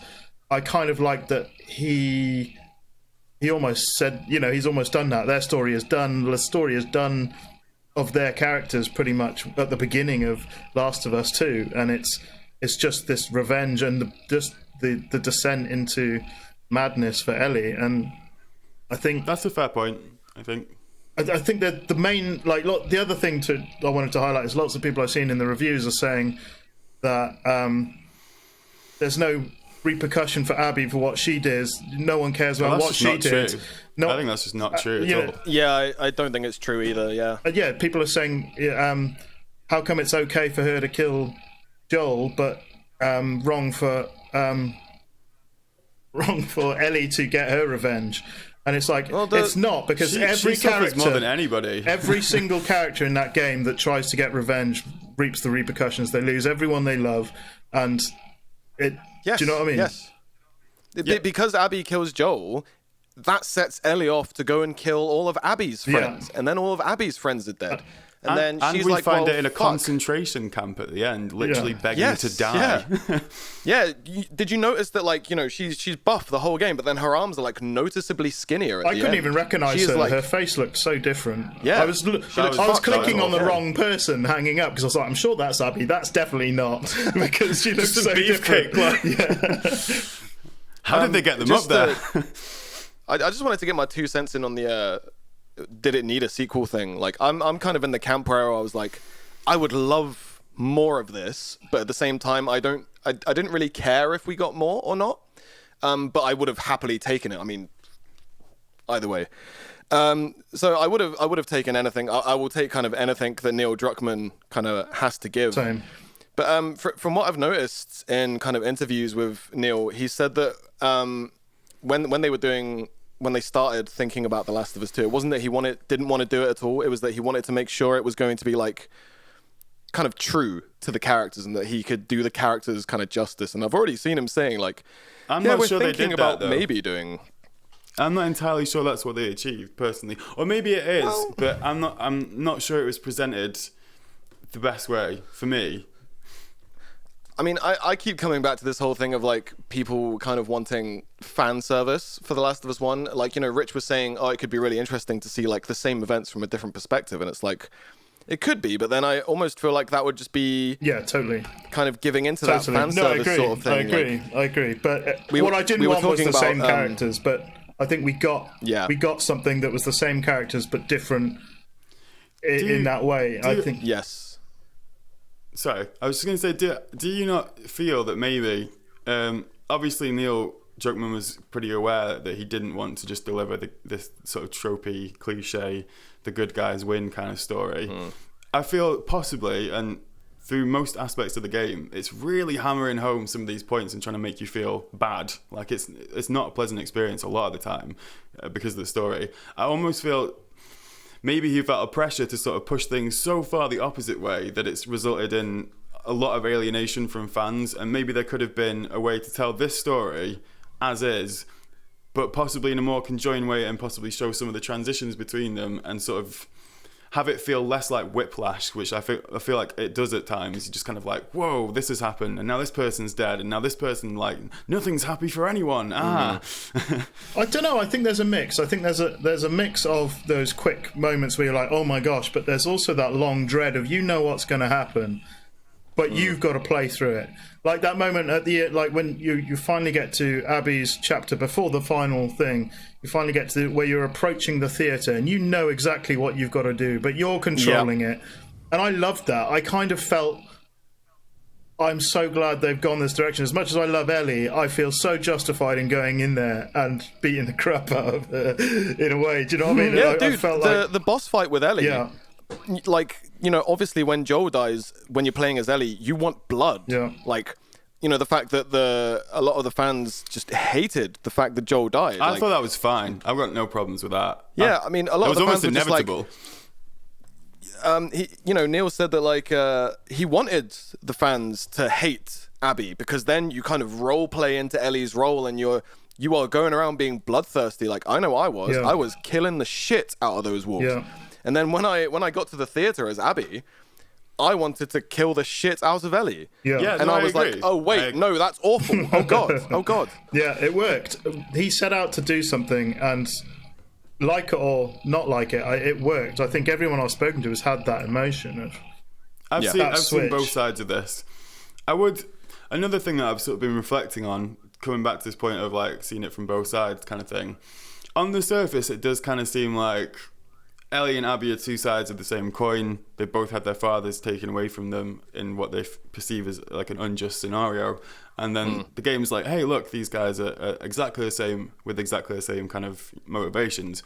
Speaker 2: I kind of liked that he almost said, he's almost done that. Their story is done. The story is done of their characters pretty much at the beginning of Last of Us 2, and it's just this revenge and the descent into madness for Ellie, and I think
Speaker 1: that's a fair point.
Speaker 2: I think that the main, the other thing I wanted to highlight is lots of people I've seen in the reviews are saying that there's no repercussion for Abbey for what she did. No one cares about what she did.
Speaker 1: No, I think that's just not true at all.
Speaker 3: Yeah, I don't think it's true either. Yeah.
Speaker 2: People are saying, how come it's okay for her to kill Joel, but wrong for Ellie to get her revenge? And it's like, it's not, because every character,
Speaker 1: more than anybody.
Speaker 2: Every single character in that game that tries to get revenge reaps the repercussions. They lose everyone they love, and do you know what I mean?
Speaker 3: Yes. Because Abbey kills Joel, that sets Ellie off to go and kill all of Abby's friends, and then all of Abby's friends are dead. And then she's
Speaker 1: we
Speaker 3: like,
Speaker 1: find it in a concentration camp at the end, literally begging to die.
Speaker 3: Yeah. Did you notice that, she's buff the whole game, but then her arms are noticeably skinnier at the end?
Speaker 2: I couldn't even recognise her. Her face looked so different.
Speaker 3: Yeah.
Speaker 2: I was clicking on the wrong person hanging up, because I was like, I'm sure that's Abbey. That's definitely not, because she looks so different.
Speaker 1: How did they get them up there?
Speaker 3: I just wanted to get my 2 cents in on the... did it need a sequel thing? I'm kind of in the camp where I was like, I would love more of this, but at the same time, I didn't really care if we got more or not. But I would have happily taken it. I mean, either way. So I would have taken anything. I will take kind of anything that Neil Druckmann kind of has to give.
Speaker 2: Same.
Speaker 3: But from what I've noticed in kind of interviews with Neil, he said that when they started thinking about The Last of Us 2, it wasn't that he didn't want to do it at all. It was that he wanted to make sure it was going to be kind of true to the characters, and that he could do the characters kind of justice. And I've already seen him saying
Speaker 1: I'm not sure
Speaker 3: we're
Speaker 1: they
Speaker 3: thinking
Speaker 1: did
Speaker 3: about
Speaker 1: that, though.
Speaker 3: maybe doing.
Speaker 1: I'm not entirely sure that's what they achieved personally, or maybe it is, but I'm not sure it was presented the best way for me.
Speaker 3: I mean, I keep coming back to this whole thing of like people kind of wanting fan service for The Last of Us 1. Like, you know, Rich was saying, oh, it could be really interesting to see like the same events from a different perspective. And it's like, it could be, but then I almost feel like that would just be
Speaker 2: totally
Speaker 3: kind of giving into that fan service sort of thing.
Speaker 2: I agree. But what I didn't want was the same characters, but I think we got something that was the same characters but different in that way. I think
Speaker 3: yes.
Speaker 1: Sorry, I was just going to say, do you not feel that maybe, obviously Neil Druckmann was pretty aware that he didn't want to just deliver this sort of tropey, cliche, the good guys win kind of story. I feel possibly, and through most aspects of the game, it's really hammering home some of these points and trying to make you feel bad. Like it's not a pleasant experience a lot of the time because of the story. I almost feel maybe he felt a pressure to sort of push things so far the opposite way that it's resulted in a lot of alienation from fans, and maybe there could have been a way to tell this story as is, but possibly in a more conjoined way, and possibly show some of the transitions between them and sort of have it feel less like whiplash, which I feel like it does at times. You just kind of like, whoa, this has happened, and now this person's dead, and now this person, like, nothing's happy for anyone. I
Speaker 2: don't know. I think there's a mix. I think there's a mix of those quick moments where you're like, oh my gosh, but there's also that long dread of what's going to happen, but you've got to play through it. Like that moment at the like when you finally get to Abbey's chapter before the final thing, you finally get to where you're approaching the theatre and you know exactly what you've got to do, but you're controlling it. And I loved that. I kind of felt, I'm so glad they've gone this direction. As much as I love Ellie, I feel so justified in going in there and beating the crap out of her in a way. Do you know what I mean?
Speaker 3: Yeah,
Speaker 2: I felt like
Speaker 3: the boss fight with Ellie. Yeah. Like, you know, obviously when Joel dies, when you're playing as Ellie, you want blood.
Speaker 2: Yeah.
Speaker 3: Like, you know, the fact that a lot of the fans just hated the fact that Joel died.
Speaker 1: I thought that was fine. I've got no problems with that.
Speaker 3: Yeah, I mean, a lot of the fans were inevitable. Just like, Neil said that like he wanted the fans to hate Abbey because then you kind of role play into Ellie's role and you are going around being bloodthirsty. Like I know I was. Yeah. I was killing the shit out of those wolves. Yeah. And then when I got to the theater as Abbey, I wanted to kill the shit out of Ellie.
Speaker 2: Yeah.
Speaker 3: And I was like, oh wait, no, that's awful. Oh god. Oh god.
Speaker 2: Yeah, it worked. He set out to do something, and like it or not like it, it worked. I think everyone I've spoken to has had that emotion of.
Speaker 1: I've seen both sides of this. Another thing that I've sort of been reflecting on, coming back to this point of like seeing it from both sides kind of thing. On the surface, it does kind of seem like Ellie and Abbey are two sides of the same coin. They both had their fathers taken away from them in what they perceive as like an unjust scenario. And then the game's like, hey, look, these guys are exactly the same with exactly the same kind of motivations.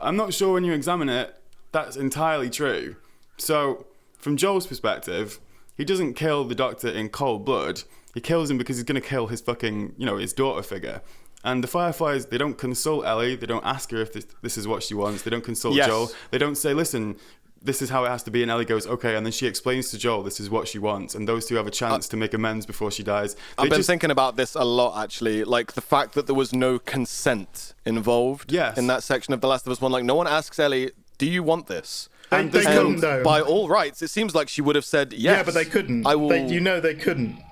Speaker 1: I'm not sure when you examine it, that's entirely true. So from Joel's perspective, he doesn't kill the Doctor in cold blood. He kills him because he's going to kill his fucking, his daughter figure. And the Fireflies, they don't consult Ellie. They don't ask her if this is what she wants. They don't consult Joel. They don't say, listen, this is how it has to be. And Ellie goes, okay. And then she explains to Joel, this is what she wants. And those two have a chance to make amends before she dies.
Speaker 3: I've been thinking about this a lot, actually. Like the fact that there was no consent involved in that section of The Last of Us 1. Like no one asks Ellie, do you want this?
Speaker 2: They couldn't, though.
Speaker 3: By all rights, it seems like she would have said yes.
Speaker 2: Yeah, but they couldn't. They couldn't.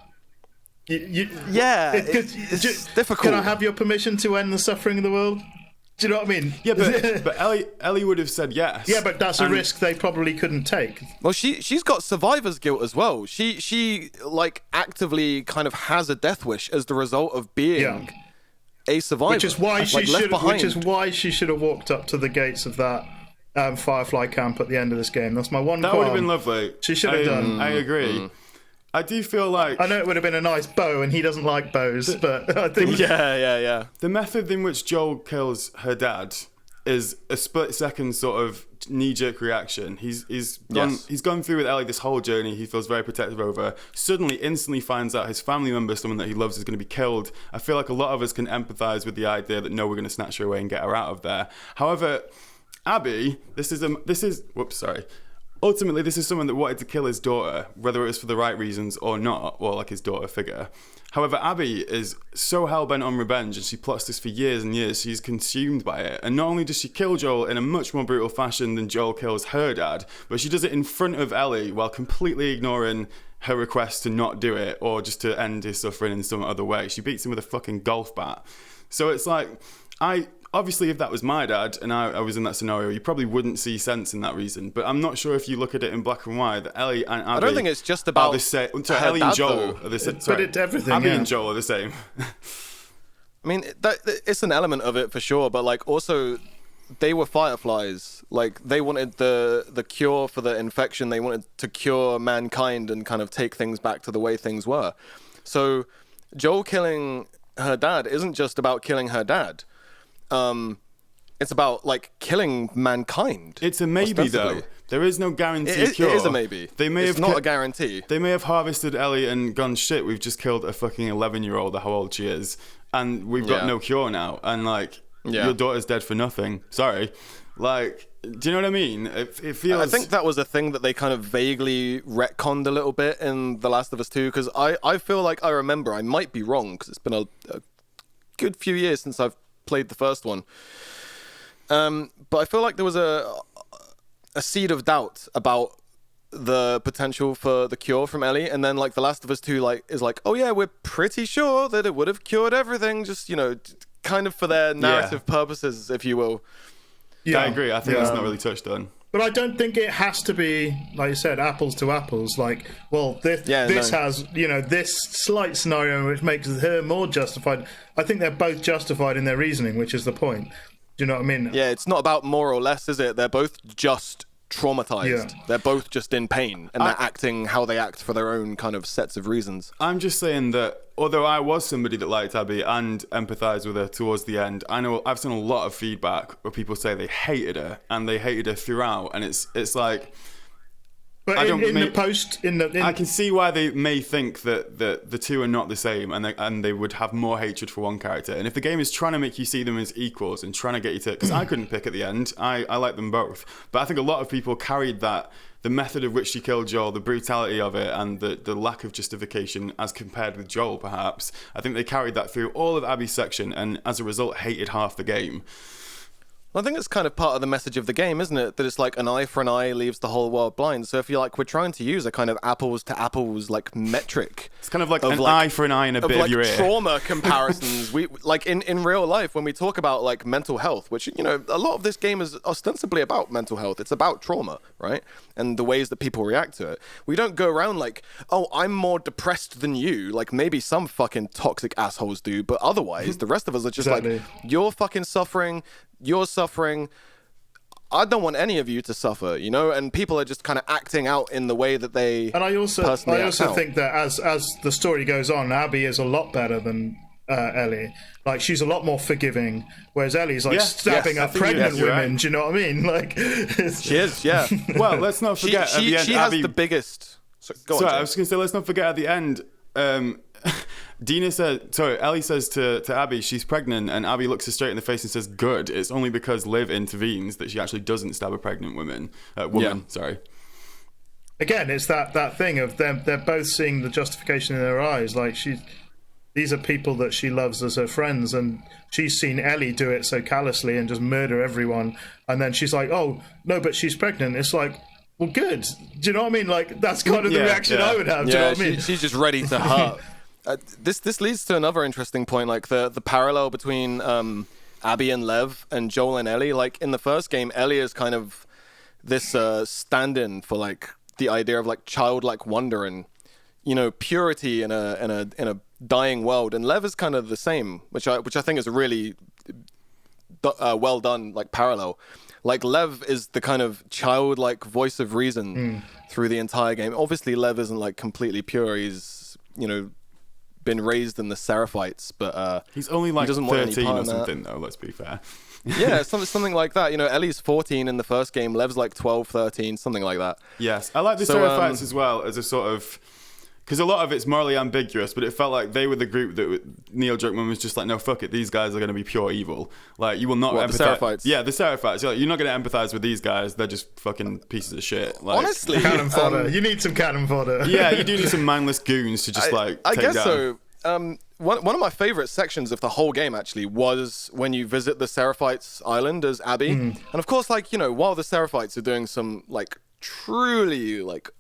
Speaker 3: It's difficult.
Speaker 2: Can I have your permission to end the suffering of the world? Do you know what I mean?
Speaker 1: Yeah, but Ellie would have said yes.
Speaker 2: Yeah, but that's a risk they probably couldn't take.
Speaker 3: Well, she's got survivor's guilt as well. She like actively kind of has a death wish as the result of being a survivor.
Speaker 2: Which is why she should have walked up to the gates of that Firefly camp at the end of this game. That's my one.
Speaker 1: That would have been lovely.
Speaker 2: She should have done.
Speaker 1: I agree. I do feel like...
Speaker 2: I know it would have been a nice bow, and he doesn't like bows, but I think...
Speaker 3: Yeah.
Speaker 1: The method in which Joel kills her dad is a split-second sort of knee-jerk reaction. He's gone through with Ellie this whole journey. He feels very protective over her. Suddenly, instantly finds out his family member, someone that he loves, is going to be killed. I feel like a lot of us can empathise with the idea that, no, we're going to snatch her away and get her out of there. However, Abbey, ultimately, this is someone that wanted to kill his daughter, whether it was for the right reasons or not, or like his daughter figure. However, Abbey is so hell-bent on revenge, and she plots this for years and years. She's consumed by it. And not only does she kill Joel in a much more brutal fashion than Joel kills her dad, but she does it in front of Ellie while completely ignoring her request to not do it or just to end his suffering in some other way. She beats him with a fucking golf bat. So it's like, obviously, if that was my dad and I was in that scenario, you probably wouldn't see sense in that reason. But I'm not sure if you look at it in black and white that Ellie and Abbey,
Speaker 3: I don't think it's just about
Speaker 1: are the same. Sorry, Ellie and Joel are the same.
Speaker 2: But it's everything.
Speaker 1: Abbey and Joel are the same.
Speaker 3: I mean, it's an element of it for sure, but like also, they were fireflies. Like they wanted the cure for the infection. They wanted to cure mankind and kind of take things back to the way things were. So Joel killing her dad isn't just about killing her dad. It's about like killing mankind.
Speaker 1: It's a maybe though. There is no guaranteed cure.
Speaker 3: It is a maybe. It's not a guarantee.
Speaker 1: They may have harvested Ellie and gone, shit, we've just killed a fucking 11-year-old, how old she is, and we've got no cure now, and like your daughter's dead for nothing. Sorry. Like, do you know what I mean? It feels...
Speaker 3: I think that was a thing that they kind of vaguely retconned a little bit in The Last of Us 2, because I feel like I remember, I might be wrong, because it's been a good few years since I've played the first one. But I feel like there was a seed of doubt about the potential for the cure from Ellie, and then like The Last of Us 2 is like, oh yeah, we're pretty sure that it would have cured everything, just, you know, kind of for their narrative purposes, if you will.
Speaker 1: Yeah, I agree. I think that's not really touched on.
Speaker 2: But I don't think it has to be, like you said, apples to apples. Like, well, this has, you know, this slight scenario which makes her more justified. I think they're both justified in their reasoning, which is the point. Do you know what I mean?
Speaker 3: Yeah, it's not about more or less, is it? They're both just traumatized. Yeah. They're both just in pain, and they're acting how they act for their own kind of sets of reasons.
Speaker 1: I'm just saying that although I was somebody that liked Abbey and empathized with her towards the end, I know I've seen a lot of feedback where people say they hated her and they hated her throughout, and it's like.
Speaker 2: But I
Speaker 1: can see why they may think that the two are not the same, and they would have more hatred for one character. And if the game is trying to make you see them as equals and trying to get you to, because I couldn't pick at the end, I like them both, but I think a lot of people carried that. The method of which she killed Joel, the brutality of it, and the lack of justification as compared with Joel, perhaps. I think they carried that through all of Abby's section, and as a result, hated half the game.
Speaker 3: I think it's kind of part of the message of the game, isn't it? That it's like an eye for an eye leaves the whole world blind. So if you're like, we're trying to use a kind of apples to apples like metric.
Speaker 1: It's kind of like an eye for an eye and a bit of your ear.
Speaker 3: Trauma comparisons. We like in real life when we talk about like mental health, which, you know, a lot of this game is ostensibly about mental health. It's about trauma, right? And the ways that people react to it. We don't go around like, oh, I'm more depressed than you. Like maybe some fucking toxic assholes do, but otherwise the rest of us are just like, you're fucking suffering. You're suffering. I don't want any of you to suffer, you know. And people are just kind of acting out in the way that they.
Speaker 2: And I also think that as the story goes on, Abbey is a lot better than Ellie. Like she's a lot more forgiving, whereas Ellie's like stabbing up pregnant women. Right. Do you know what I mean? Like
Speaker 3: she is, yeah.
Speaker 1: Well, let's not forget at the end.
Speaker 3: She has the biggest.
Speaker 1: I was going to say, let's not forget at the end. Ellie says to Abbey she's pregnant, and Abbey looks her straight in the face and says, good, it's only because Liv intervenes that she actually doesn't stab a pregnant woman. Sorry.
Speaker 2: Again, it's that thing of them, they're both seeing the justification in their eyes. Like these are people that she loves as her friends, and she's seen Ellie do it so callously and just murder everyone, and then she's like, oh no, but she's pregnant. It's like, well, good. Do you know what I mean? Like that's kind of the reaction I would have. Do you know what I mean?
Speaker 3: She's just ready to hurt. This leads to another interesting point, like the parallel between Abbey and Lev and Joel and Ellie. Like in the first game, Ellie is kind of this stand-in for like the idea of like childlike wonder and, you know, purity in a dying world, and Lev is kind of the same, which I think is a really well done like parallel. Like Lev is the kind of childlike voice of reason through the entire game. Obviously, Lev isn't like completely pure. He's, you know, been raised in the Seraphites, but
Speaker 1: he's only like 13 or something, though. Let's be fair.
Speaker 3: Yeah, something like that. You know, Ellie's 14 in the first game. Lev's like 12, 13, something like that.
Speaker 1: Yes, I like the Seraphites as well as a sort of because a lot of it's morally ambiguous, but it felt like they were the group that Neil Druckmann was just like, no, fuck it, these guys are going to be pure evil. Like, you will not
Speaker 3: What, the
Speaker 1: empathize.
Speaker 3: Seraphites?
Speaker 1: Yeah, the Seraphites. You're not going to empathize with these guys. They're just fucking pieces of shit. Like,
Speaker 3: Honestly,
Speaker 2: Cannon fodder. You need some cannon fodder.
Speaker 1: yeah, you do need some mindless goons to just
Speaker 3: I
Speaker 1: take
Speaker 3: guess
Speaker 1: down.
Speaker 3: so. One of my favorite sections of the whole game actually was when you visit the Seraphites island as Abbey, and of course, like, you know, while the Seraphites are doing some like truly like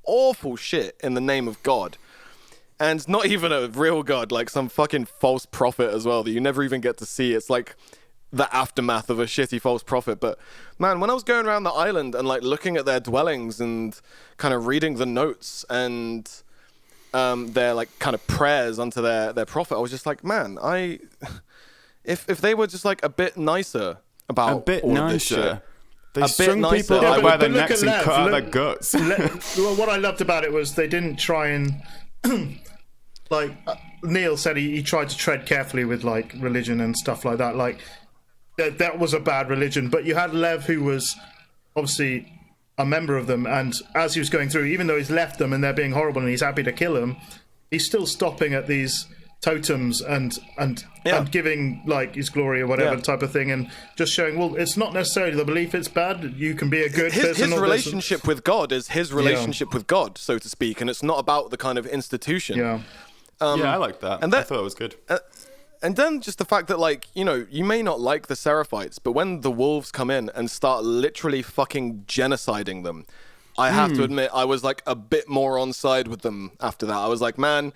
Speaker 3: awful shit in the name of God, and not even a real God, like some fucking false prophet as well that you never even get to see. It's like the aftermath of a shitty false prophet. But man, when I was going around the island and like looking at their dwellings and kind of reading the notes and their like kind of prayers unto their prophet, I was just like, man, if they were just like a bit nicer about
Speaker 1: A bit
Speaker 3: all of this shit,
Speaker 1: nicer. They
Speaker 3: a bit
Speaker 1: strung
Speaker 3: nicer.
Speaker 1: people
Speaker 3: Yeah,
Speaker 1: up
Speaker 3: but
Speaker 1: by their
Speaker 2: look
Speaker 1: necks
Speaker 2: at
Speaker 1: and
Speaker 2: Lev.
Speaker 1: cut out
Speaker 2: Look-
Speaker 1: their guts.
Speaker 2: Well, what I loved about it was they didn't try and like Neil said he tried to tread carefully with like religion and stuff like that. Like that was a bad religion, but you had Lev, who was obviously a member of them, and as he was going through, even though he's left them and they're being horrible and he's happy to kill them, he's still stopping at these totems and giving like his glory or whatever type of thing, and just showing, well, it's not necessarily the belief it's bad, you can be a good person.
Speaker 3: His relationship with God is his relationship with God, so to speak, and it's not about the kind of institution.
Speaker 2: Yeah.
Speaker 1: Yeah, I like that.
Speaker 3: and
Speaker 1: I
Speaker 3: that-
Speaker 1: thought it was good.
Speaker 3: And then just the fact that, like, you know, you may not like the Seraphites, but when the wolves come in and start literally fucking genociding them, I have to admit I was like a bit more on side with them after that. I was like, man,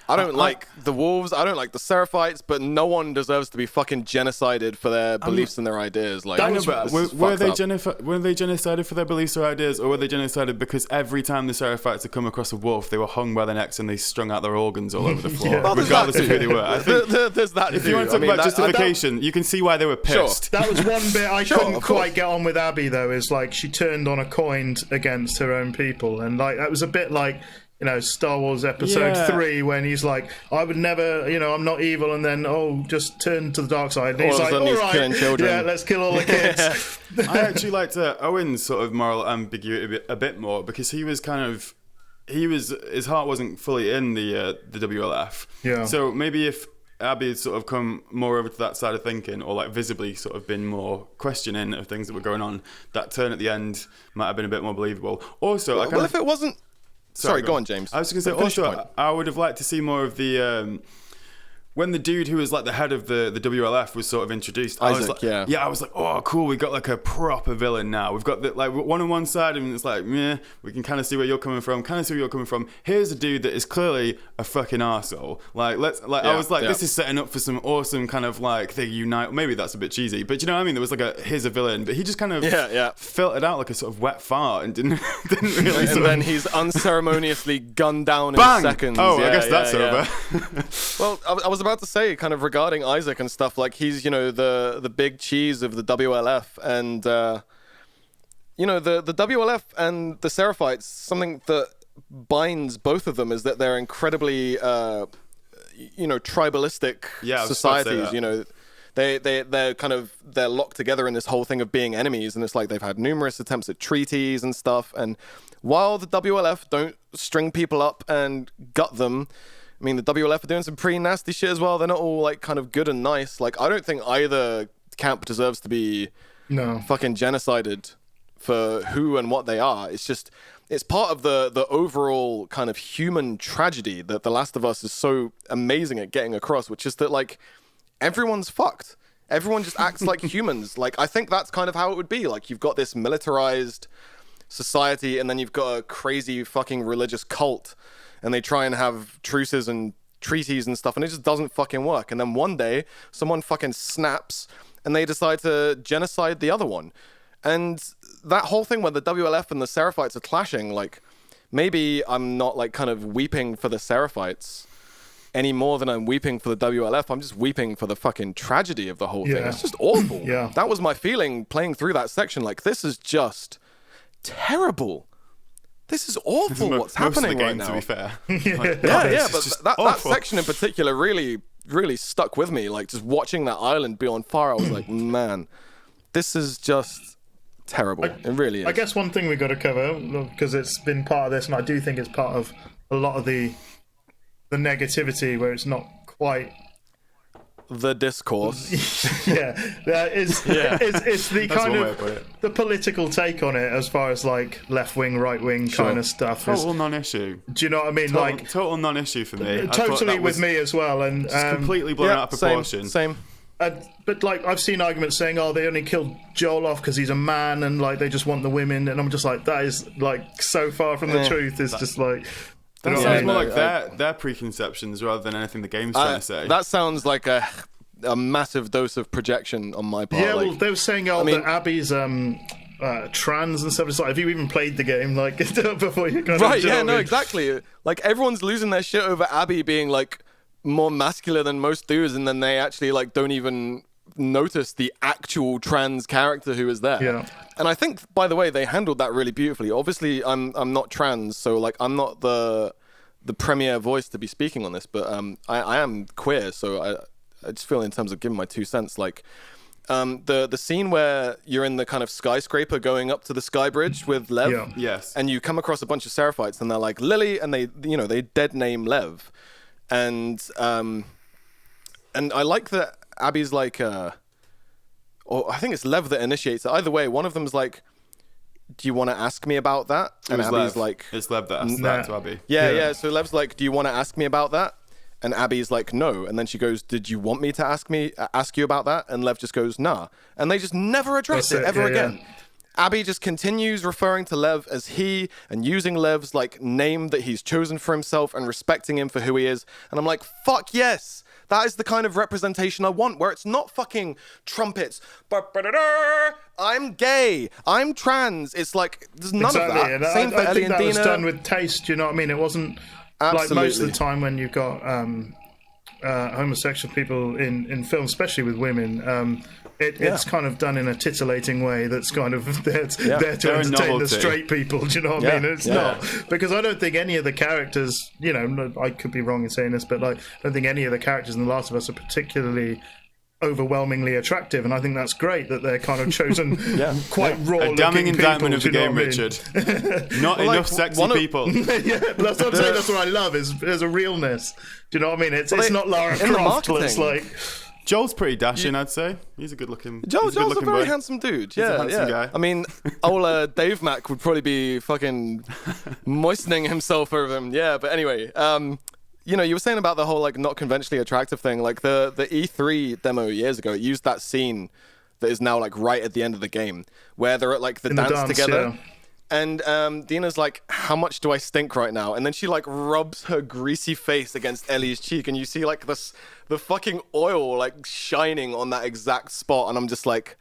Speaker 3: I don't like the wolves, I don't like the Seraphites, but no one deserves to be fucking genocided for their beliefs and their ideas. Like,
Speaker 1: I know, but were they
Speaker 3: fucked up.
Speaker 1: genocided for their beliefs or ideas, or were they genocided because every time the Seraphites had come across a wolf, they were hung by their necks and they strung out their organs all over the floor,
Speaker 2: Yeah. Well,
Speaker 1: regardless of who they were? I think
Speaker 3: There's that.
Speaker 1: if you want to talk about justification, you can see why they were pissed.
Speaker 2: That was one bit I
Speaker 3: Sure,
Speaker 2: couldn't
Speaker 3: of course.
Speaker 2: quite get on with Abbey, though, is like she turned on a coin against her own people, and like that was a bit like, you know, Star Wars Episode
Speaker 1: Yeah.
Speaker 2: 3 when he's like, I would never, you know, I'm not evil, and then, just turn to the dark side. And he's
Speaker 3: All of a
Speaker 2: like,
Speaker 3: sudden
Speaker 2: all
Speaker 3: he's
Speaker 2: right,
Speaker 3: killing children.
Speaker 2: yeah, let's kill all the kids.
Speaker 1: I actually liked Owen's sort of moral ambiguity a bit more, because he was his heart wasn't fully in the WLF.
Speaker 2: Yeah.
Speaker 1: So maybe if Abbey had sort of come more over to that side of thinking, or like visibly sort of been more questioning of things that were going on, that turn at the end might have been a bit more believable. Also,
Speaker 3: Well, if it wasn't... Sorry, go on, James.
Speaker 1: I was going to say,
Speaker 3: Finish your
Speaker 1: also,
Speaker 3: point.
Speaker 1: I would have liked to see more of the... when the dude who was like the head of the WLF was sort of introduced, I was
Speaker 3: Isaac,
Speaker 1: like,
Speaker 3: yeah.
Speaker 1: I was like, oh, cool, we got like a proper villain now. We've got the, like one on one side, and it's like, meh, we can kind of see where you're coming from. Here's a dude that is clearly a fucking arsehole. Like, I was like, this is setting up for some awesome kind of like they unite. Maybe that's a bit cheesy, but you know what I mean? There was like here's a villain, but he just kind of filtered out like a sort of wet fart and didn't really.
Speaker 3: And then he's unceremoniously gunned down
Speaker 1: Bang!
Speaker 3: in seconds.
Speaker 1: Oh,
Speaker 3: Yeah,
Speaker 1: I guess that's
Speaker 3: yeah.
Speaker 1: over.
Speaker 3: Well, I was about to say, kind of regarding Isaac and stuff, like he's, you know, the big cheese of the WLF, and you know, the WLF and the Seraphites, something that binds both of them is that they're incredibly, you know, tribalistic
Speaker 1: Yeah, I was about to say
Speaker 3: societies.
Speaker 1: that.
Speaker 3: You know, they're locked together in this whole thing of being enemies, and it's like they've had numerous attempts at treaties and stuff. And while the WLF don't string people up and gut them, I mean, the WLF are doing some pretty nasty shit as well. They're not all like kind of good and nice. Like, I don't think either camp deserves to be fucking genocided for who and what they are. It's just, it's part of the overall kind of human tragedy that The Last of Us is so amazing at getting across, which is that like everyone's fucked. Everyone just acts like humans. Like, I think that's kind of how it would be. Like, you've got this militarized society, and then you've got a crazy fucking religious cult, and they try and have truces and treaties and stuff, and it just doesn't fucking work. And then one day, someone fucking snaps, and they decide to genocide the other one. And that whole thing where the WLF and the Seraphites are clashing, like, maybe I'm not, like, kind of weeping for the Seraphites any more than I'm weeping for the WLF. I'm just weeping for the fucking tragedy of the whole thing. It's just awful.
Speaker 2: Yeah.
Speaker 3: That was my feeling playing through that section. Like, this is just terrible. This is awful what's happening right now.
Speaker 1: To be fair.
Speaker 3: Yeah,
Speaker 1: just
Speaker 3: but that
Speaker 1: awful.
Speaker 3: section in particular really, really stuck with me. Like, just watching that island be on fire, I was like, man, this is just terrible. It really is.
Speaker 2: I guess one thing we've got to cover, because it's been part of this, and I do think it's part of a lot of the negativity where it's not quite.
Speaker 3: The discourse.
Speaker 2: It's the kind of the political take on it as far as like left wing, right wing kind of stuff.
Speaker 1: Total non-issue.
Speaker 2: Do you know what I mean?
Speaker 1: Total non-issue for me.
Speaker 2: Totally with me as well, and
Speaker 1: just completely blown out of proportion.
Speaker 3: Same.
Speaker 2: But like I've seen arguments saying, "Oh, they only killed Joel off because he's a man, and like they just want the women," and I'm just like, that is like so far from the truth. It's just like.
Speaker 1: That sounds more like their preconceptions rather than anything the game's trying to say.
Speaker 3: That sounds like a massive dose of projection on my part.
Speaker 2: Yeah, well, they were saying, that Abbey's trans and stuff. It's like, have you even played the game? Like, before you kind
Speaker 3: right, yeah, no, exactly. Like, everyone's losing their shit over Abbey being, like, more masculine than most dudes, and then they actually, like, don't even notice the actual trans character who is there.
Speaker 2: Yeah.
Speaker 3: And I think, by the way, they handled that really beautifully. Obviously, I'm not trans, so like I'm not the premier voice to be speaking on this, but I am queer, so I just feel in terms of giving my 2 cents, like the scene where you're in the kind of skyscraper going up to the sky bridge with Lev,
Speaker 1: yes,
Speaker 3: and you come across a bunch of Seraphites, and they're like Lily, and they dead name Lev, and I like that Abby's like. Or I think it's Lev that initiates it. Either way, one of them's like, do you want to ask me about that? And Abby's like...
Speaker 1: It's Lev that asked that to Abbey.
Speaker 3: Yeah. So Lev's like, do you want to ask me about that? And Abby's like, no. And then she goes, did you want me to ask you about that? And Lev just goes, nah. And they just never address it ever again. Yeah. Abby just continues referring to Lev as he and using Lev's like name that he's chosen for himself and respecting him for who he is. And I'm like, fuck yes. That is the kind of representation I want, where it's not fucking trumpets. I'm gay. I'm trans. It's like, there's none of that.
Speaker 2: And
Speaker 3: Same for Ellie and Dina.
Speaker 2: I think that was done with taste, you know what I mean? It wasn't like most of the time when you've got homosexual people in film, especially with women, it's kind of done in a titillating way that's kind of there to entertain the straight people. Do you know what I mean? It's not, because I don't think any of the characters, you know, I could be wrong in saying this, but like, I don't think any of the characters in The Last of Us are particularly overwhelmingly attractive, and I think that's great that they're kind of chosen quite raw looking people. A damning indictment of the game, Richard.
Speaker 1: Not enough sexy people.
Speaker 2: Yeah, that's what I'm saying. That's what I love, is there's a realness. Do you know what I mean? It's not Lara Croft, but it's like...
Speaker 1: Joel's pretty dashing, I'd say. He's a good-looking.
Speaker 3: Joel's a very handsome dude.
Speaker 1: He's a handsome guy.
Speaker 3: I mean, old Dave Mack would probably be fucking moistening himself over him. Yeah, but anyway, you know, you were saying about the whole like not conventionally attractive thing. Like the E3 demo years ago, it used that scene that is now like right at the end of the game where they're at like the dance together. Yeah. And Dina's like, how much do I stink right now? And then she like rubs her greasy face against Ellie's cheek, and you see like the fucking oil like shining on that exact spot. And I'm just like,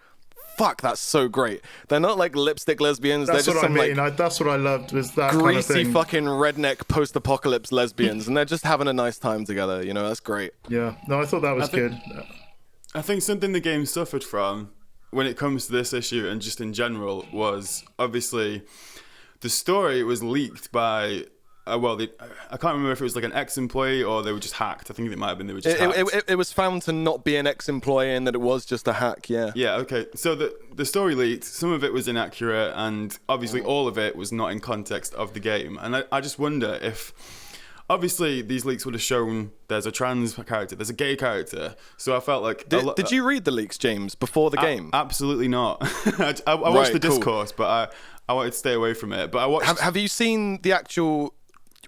Speaker 3: fuck, that's so great. They're not like lipstick lesbians.
Speaker 2: That's
Speaker 3: they're just
Speaker 2: what I mean. Like, that's what I loved, was that
Speaker 3: greasy
Speaker 2: kind of thing.
Speaker 3: Fucking redneck post-apocalypse lesbians, and they're just having a nice time together. You know, that's great.
Speaker 2: Yeah, no, I thought that was good.
Speaker 1: I think something the game suffered from, when it comes to this issue and just in general, was obviously the story was leaked by I can't remember if it was like an ex-employee or they were just hacked. I think it might have been they were just hacked.
Speaker 3: It was found to not be an ex-employee and that it was just a hack. Yeah,
Speaker 1: okay, so the story leaked. Some of it was inaccurate, and obviously all of it was not in context of the game. And I just wonder if, obviously, these leaks would have shown there's a trans character, there's a gay character. So I felt like...
Speaker 3: Did you read the leaks, James, before the game?
Speaker 1: Absolutely not. I watched the discourse, but I wanted to stay away from it. But I watched...
Speaker 3: Have you seen the actual...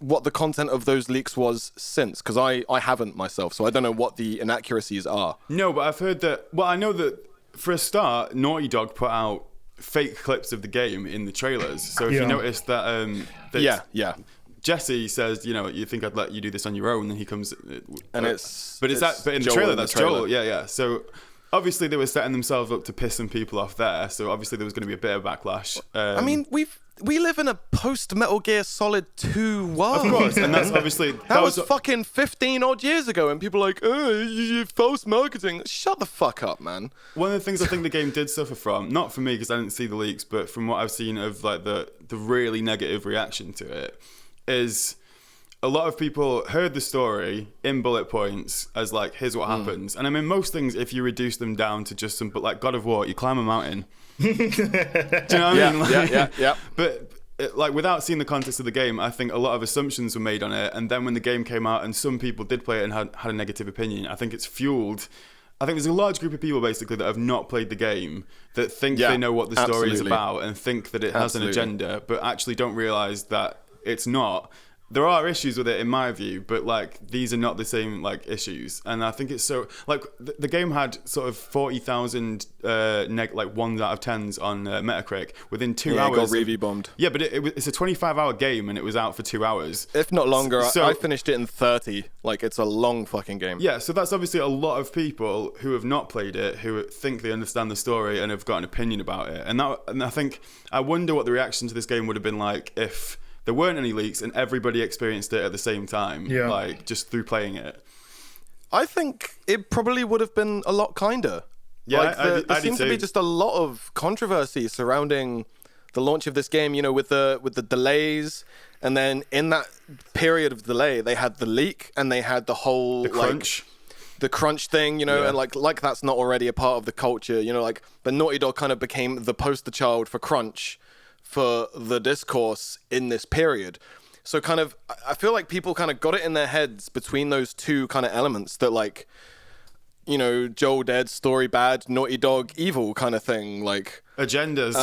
Speaker 3: what the content of those leaks was since? Because I haven't myself, so I don't know what the inaccuracies are.
Speaker 1: No, but I've heard that... Well, I know that, for a start, Naughty Dog put out fake clips of the game in the trailers. So if you notice that... Jesse says, you know, you think I'd let you do this on your own, and he comes,
Speaker 3: and
Speaker 1: but in the trailer, that's Joel. Yeah. So obviously they were setting themselves up to piss some people off there. So obviously there was going to be a bit of backlash.
Speaker 3: I mean, we live in a post Metal Gear Solid 2 world.
Speaker 1: Of course, and that's obviously
Speaker 3: that was fucking 15 odd years ago, and people are like, oh, you false marketing. Shut the fuck up, man.
Speaker 1: One of the things I think the game did suffer from, not for me because I didn't see the leaks, but from what I've seen of like the really negative reaction to it, is a lot of people heard the story in bullet points as like, here's what happens. And I mean, most things, if you reduce them down to just some, but like God of War, you climb a mountain. Do you know what I mean?
Speaker 3: Yeah.
Speaker 1: But like without seeing the context of the game, I think a lot of assumptions were made on it, and then when the game came out and some people did play it and had a negative opinion, I think it's fueled. I think there's a large group of people basically that have not played the game that think they know what the story is about and think that it has an agenda, but actually don't realize that it's not. There are issues with it in my view, but like these are not the same like issues, and I think it's so like the game had sort of 40,000 like 1s out of 10s on Metacritic within 2 hours.
Speaker 3: It got review bombed.
Speaker 1: Yeah, but it's a 25-hour game and it was out for 2 hours,
Speaker 3: if not longer.
Speaker 1: So,
Speaker 3: I finished it in 30. Like it's a long fucking game.
Speaker 1: Yeah, so that's obviously a lot of people who have not played it, who think they understand the story and have got an opinion about it, and I think I wonder what the reaction to this game would have been like if there weren't any leaks and everybody experienced it at the same time, like just through playing it.
Speaker 3: I think it probably would have been a lot kinder.
Speaker 1: Yeah,
Speaker 3: like there seemed to be just a lot of controversy surrounding the launch of this game. You know, with the delays, and then in that period of delay, they had the leak and they had the whole
Speaker 1: crunch.
Speaker 3: The crunch thing, you know, and like that's not already a part of the culture, you know, like, but Naughty Dog kind of became the poster child for crunch for the discourse in this period. So kind of, I feel like people kind of got it in their heads between those two kind of elements that like, you know, Joel dead, story bad, Naughty Dog evil kind of thing, like
Speaker 1: agendas.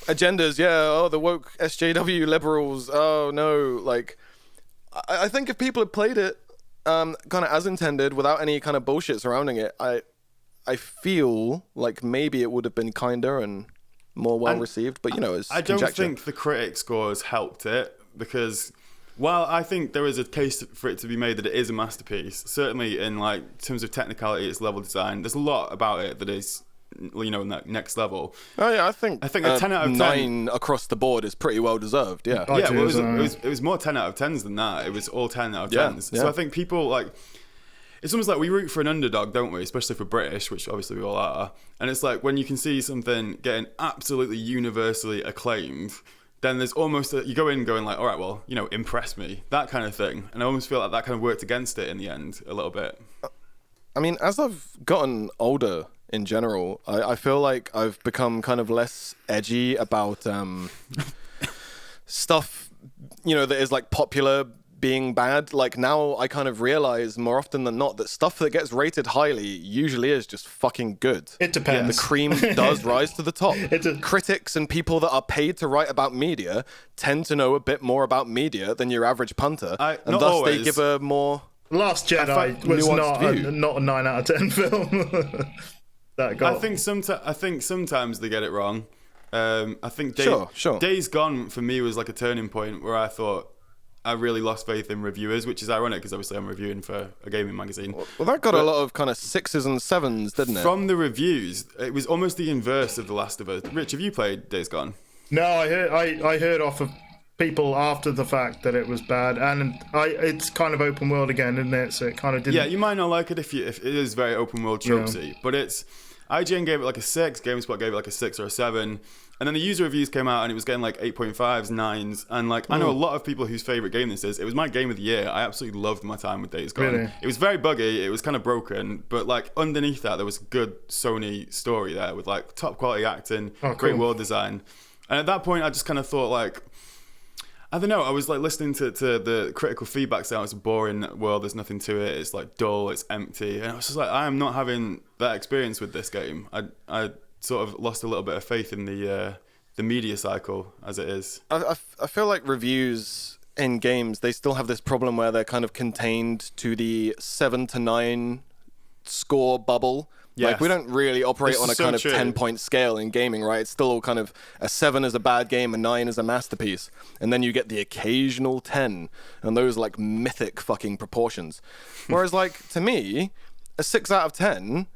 Speaker 3: Agendas, yeah. Oh, the woke SJW liberals. Oh no, like I think if people had played it kind of as intended without any kind of bullshit surrounding it, I feel like maybe it would have been kinder and more well received, but you know, it's
Speaker 1: I don't
Speaker 3: conjecture.
Speaker 1: think the critic scores helped it, because while I think there is a case for it to be made that it is a masterpiece, certainly in like terms of technicality, its level design, there's a lot about it that is, you know, in that next level.
Speaker 3: Oh yeah, I think
Speaker 1: a 10 out of 10
Speaker 3: 9 across the board is pretty well deserved. Yeah,
Speaker 1: yeah. Well, it was more 10 out of 10s than that. It was all 10 out of 10s.
Speaker 3: Yeah.
Speaker 1: So I think people like. It's almost like we root for an underdog, don't we? Especially for British, which obviously we all are. And it's like when you can see something getting absolutely universally acclaimed, then there's almost you go in going like, all right, well, you know, impress me, that kind of thing. And I almost feel like that kind of worked against it in the end a little bit.
Speaker 3: I mean, as I've gotten older in general, I feel like I've become kind of less edgy about stuff, you know, that is like popular being bad. Like now I kind of realize more often than not that stuff that gets rated highly usually is just fucking good.
Speaker 2: It depends.
Speaker 3: The cream does rise to the top. Critics and people that are paid to write about media tend to know a bit more about media than your average punter, and
Speaker 1: not
Speaker 3: thus
Speaker 1: always.
Speaker 3: they give a more
Speaker 2: Last Jedi was not a 9 out of 10 film.
Speaker 1: I think sometimes they get it wrong. I think
Speaker 3: Sure.
Speaker 1: Days Gone for me was like a turning point where I thought I really lost faith in reviewers, which is ironic because obviously I'm reviewing for a gaming magazine.
Speaker 3: Well, that got a lot of kind of 6s and 7s, didn't it?
Speaker 1: From the reviews, it was almost the inverse of The Last of Us. Rich, have you played Days Gone?
Speaker 2: No, I heard off of people after the fact that it was bad, and it's kind of open world again, isn't it? So it kind of didn't.
Speaker 1: Yeah, you might not like it if it is very open world tropesy, but it's IGN gave it like a 6, GameSpot gave it like a 6 or a 7. And then the user reviews came out and it was getting like 8.5s, 9s. And like, I know a lot of people whose favourite game this is. It was my game of the year. I absolutely loved my time with Days Gone.
Speaker 2: Really?
Speaker 1: It was very buggy. It was kind of broken. But like underneath that, there was a good Sony story there with like top quality acting, great world design. And at that point, I just kind of thought like, I don't know. I was like listening to the critical feedback saying it's a boring world. There's nothing to it. It's like dull. It's empty. And I was just like, I am not having that experience with this game. I sort of lost a little bit of faith in the media cycle as it is.
Speaker 3: I feel like reviews in games, they still have this problem where they're kind of contained to the 7 to 9 score bubble.
Speaker 1: Yes.
Speaker 3: Like we don't really operate on a kind of
Speaker 1: true.
Speaker 3: 10-point scale in gaming, right? It's still all kind of a 7 is a bad game, a 9 is a masterpiece. And then you get the occasional 10, and those like mythic fucking proportions. Whereas like, to me, a 6 out of 10...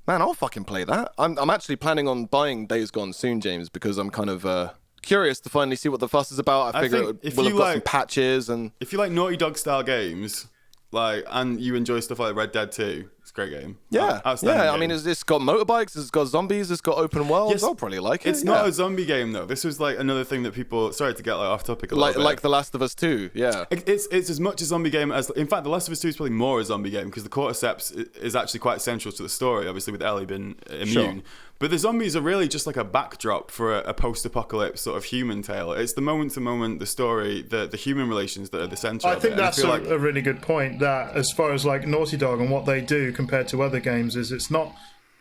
Speaker 3: Man, I'll fucking play that. I'm actually planning on buying Days Gone soon, James, because I'm kind of curious to finally see what the fuss is about. I figure it will have got some patches and...
Speaker 1: If you like Naughty Dog style games, like, and you enjoy stuff like Red Dead 2, It's a great game.
Speaker 3: Yeah,
Speaker 1: Outstanding
Speaker 3: yeah. I
Speaker 1: game.
Speaker 3: mean, it's got motorbikes, it's got zombies, it's got open worlds.
Speaker 1: Yes,
Speaker 3: I'll probably like it.
Speaker 1: It's not a zombie game though. This was like another thing that people. Sorry to get like off topic a little bit.
Speaker 3: Like The Last of Us 2. Yeah,
Speaker 1: It's as much a zombie game as. In fact, The Last of Us 2 is probably more a zombie game because the cordyceps is actually quite central to the story. Obviously, with Ellie being immune.
Speaker 3: Sure.
Speaker 1: But the zombies are really just like a backdrop for a post-apocalypse sort of human tale. It's the moment-to-moment, the story, the human relations that are the centre of it.
Speaker 2: I think
Speaker 1: And
Speaker 2: that's
Speaker 1: feel
Speaker 2: a really good point. That as far as like Naughty Dog and what they do compared to other games is it's not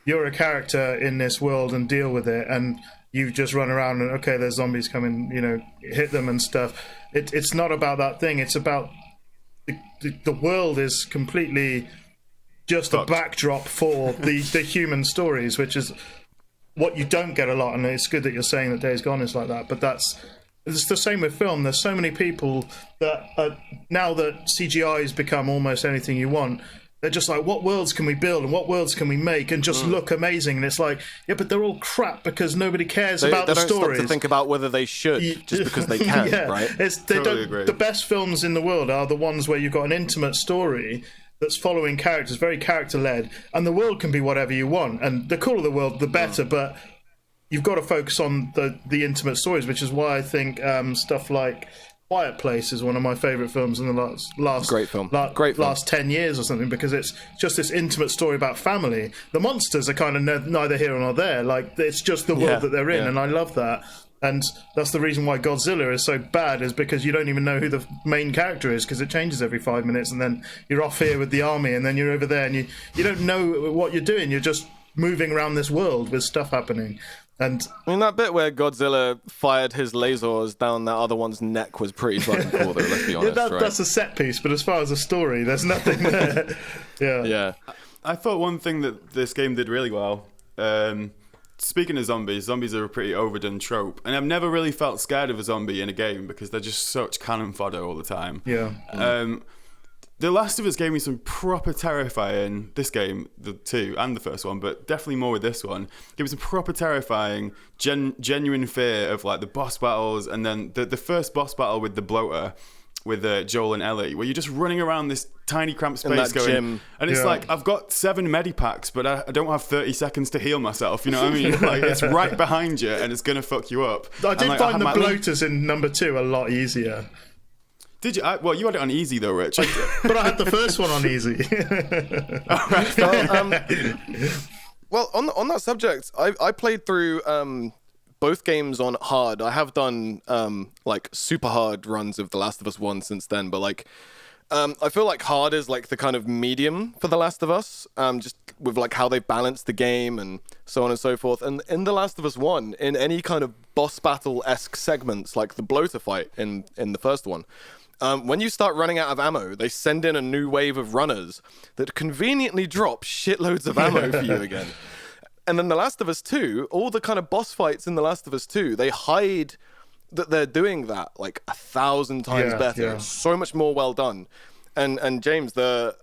Speaker 2: you're a character in this world and deal with it, and you just run around and okay, there's zombies coming, hit them and stuff. It's not about that thing. It's about the world is completely just a backdrop for the human stories, which is what you don't get a lot. And it's good that you're saying that Days Gone is like that, but it's the same with film. There's so many people that now that CGI has become almost anything you want, they're just like, what worlds can we build and what worlds can we make and just look amazing? And it's like, yeah, but they're all crap because nobody cares about the stories. They don't
Speaker 3: stop to think about whether they should just because they can,
Speaker 2: yeah,
Speaker 3: right?
Speaker 1: Totally agree.
Speaker 2: The best films in the world are the ones where you've got an intimate story that's following characters, very character-led, and the world can be whatever you want. And the cooler the world, the better, but you've got to focus on the intimate stories, which is why I think stuff like Quiet Place is one of my favourite films in the last
Speaker 3: great film.
Speaker 2: Last 10 years or something, because it's just this intimate story about family. The monsters are kind of neither here nor there. Like, it's just the world that they're in, and I love that. And that's the reason why Godzilla is so bad, is because you don't even know who the main character is, because it changes every 5 minutes, and then you're off here with the army, and then you're over there, and you don't know what you're doing. You're just moving around this world with stuff happening. And
Speaker 3: I mean, that bit where Godzilla fired his lasers down that other one's neck was pretty fucking cool, though, let's be honest. Right?
Speaker 2: That's a set piece, but as far as a story, there's nothing there.
Speaker 3: Yeah.
Speaker 1: I thought one thing that this game did really well, speaking of zombies are a pretty overdone trope, and I've never really felt scared of a zombie in a game because they're just such cannon fodder all the time.
Speaker 2: Yeah.
Speaker 1: The Last of Us gave me some proper terrifying, this game, the 2 and the first one, but definitely more with this one, gave me some proper terrifying, genuine fear of like the boss battles, and then the first boss battle with the bloater, with Joel and Ellie, where you're just running around this tiny cramped space going,
Speaker 3: gym.
Speaker 1: And it's like, I've got 7 medipacks, but I don't have 30 seconds to heal myself, you know what I mean? Like, it's right behind you, and it's going to fuck you up.
Speaker 2: I did
Speaker 1: like,
Speaker 2: find the bloaters in number 2 a lot easier.
Speaker 1: Did you? Well, you had it on easy though, Rich.
Speaker 2: But I had the first one on easy.
Speaker 3: Well, on that subject, I played through both games on hard. I have done like super hard runs of The Last of Us 1 since then, but like I feel like hard is like the kind of medium for The Last of Us, just with like how they balance the game and so on and so forth. And in The Last of Us 1, in any kind of boss battle-esque segments, like the bloater fight in the first one, when you start running out of ammo, they send in a new wave of runners that conveniently drop shitloads of ammo for you again. And then The Last of Us 2, all the kind of boss fights in The Last of Us 2, they hide that they're doing that like 1,000 times better.
Speaker 2: Yeah.
Speaker 3: It's so much more well done. And James, the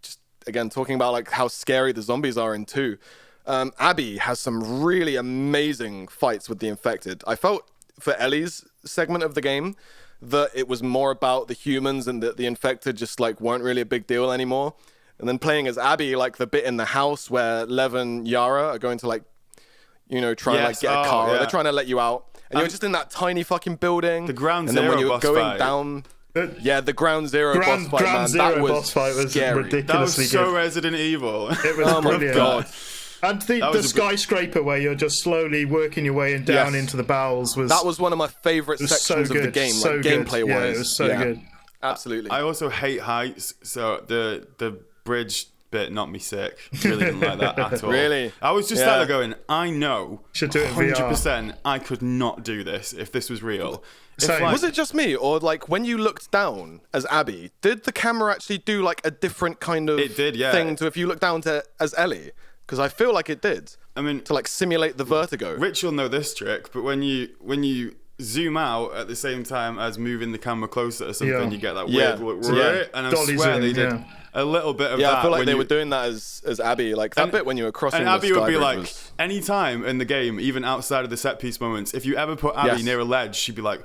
Speaker 3: just again talking about like how scary the zombies are in 2. Abbey has some really amazing fights with the infected. I felt for Ellie's segment of the game that it was more about the humans and that the infected just like weren't really a big deal anymore. And then playing as Abbey, like the bit in the house where Lev and Yara are going to like, try and like get a car. Or they're trying to let you out. And you're just in that tiny fucking building.
Speaker 1: The ground
Speaker 3: and then
Speaker 1: zero
Speaker 3: when you're
Speaker 1: boss
Speaker 3: going
Speaker 1: fight.
Speaker 3: down... Yeah, the ground zero boss fight, man. That was
Speaker 2: boss fight was
Speaker 3: scary.
Speaker 2: ridiculously
Speaker 1: That was so
Speaker 2: good.
Speaker 1: Resident Evil.
Speaker 2: It was
Speaker 3: Oh my
Speaker 2: brilliant.
Speaker 3: God.
Speaker 2: And the skyscraper where you're just slowly working your way down into the bowels was...
Speaker 3: That was one of my favourite sections of the game, like gameplay-wise.
Speaker 2: Yeah, it was so good.
Speaker 3: Absolutely.
Speaker 1: I also hate heights, so the bridge bit knocked me sick. Really didn't like that at all.
Speaker 3: Really?
Speaker 1: I was just there going, I know
Speaker 2: Should do it in VR.
Speaker 1: 100% I could not do this if this was real.
Speaker 2: Same.
Speaker 3: Was it just me, or like when you looked down as Abbey, did the camera actually do like a different kind of
Speaker 1: It did, yeah.
Speaker 3: thing to if you look down to as Ellie? Because I feel like it did.
Speaker 1: I mean,
Speaker 3: to like simulate the vertigo.
Speaker 1: Rich will know this trick, but when you zoom out at the same time as moving the camera closer to something, you get that weird look, right? And I
Speaker 2: Dolly
Speaker 1: swear
Speaker 2: zoom,
Speaker 1: they did a little bit of that.
Speaker 3: Yeah, I feel like
Speaker 1: when
Speaker 3: they were doing that as Abbey, like that bit when you were crossing
Speaker 1: and
Speaker 3: the
Speaker 1: Abbey would be
Speaker 3: skybridge
Speaker 1: like,
Speaker 3: was...
Speaker 1: any time in the game, even outside of the set piece moments, if you ever put Abbey near a ledge, she'd be like,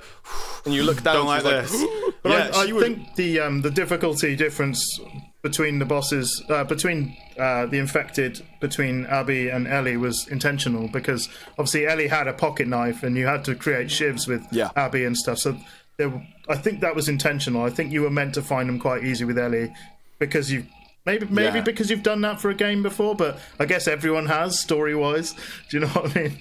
Speaker 3: and you look down,
Speaker 1: don't like
Speaker 3: she's
Speaker 1: this.
Speaker 2: But I think the difficulty difference between the bosses, between the infected, between Abbey and Ellie was intentional, because obviously Ellie had a pocket knife and you had to create shivs with Abbey and stuff. So I think that was intentional. I think you were meant to find them quite easy with Ellie because you maybe because you've done that for a game before, but I guess everyone has story-wise. Do you know what I mean?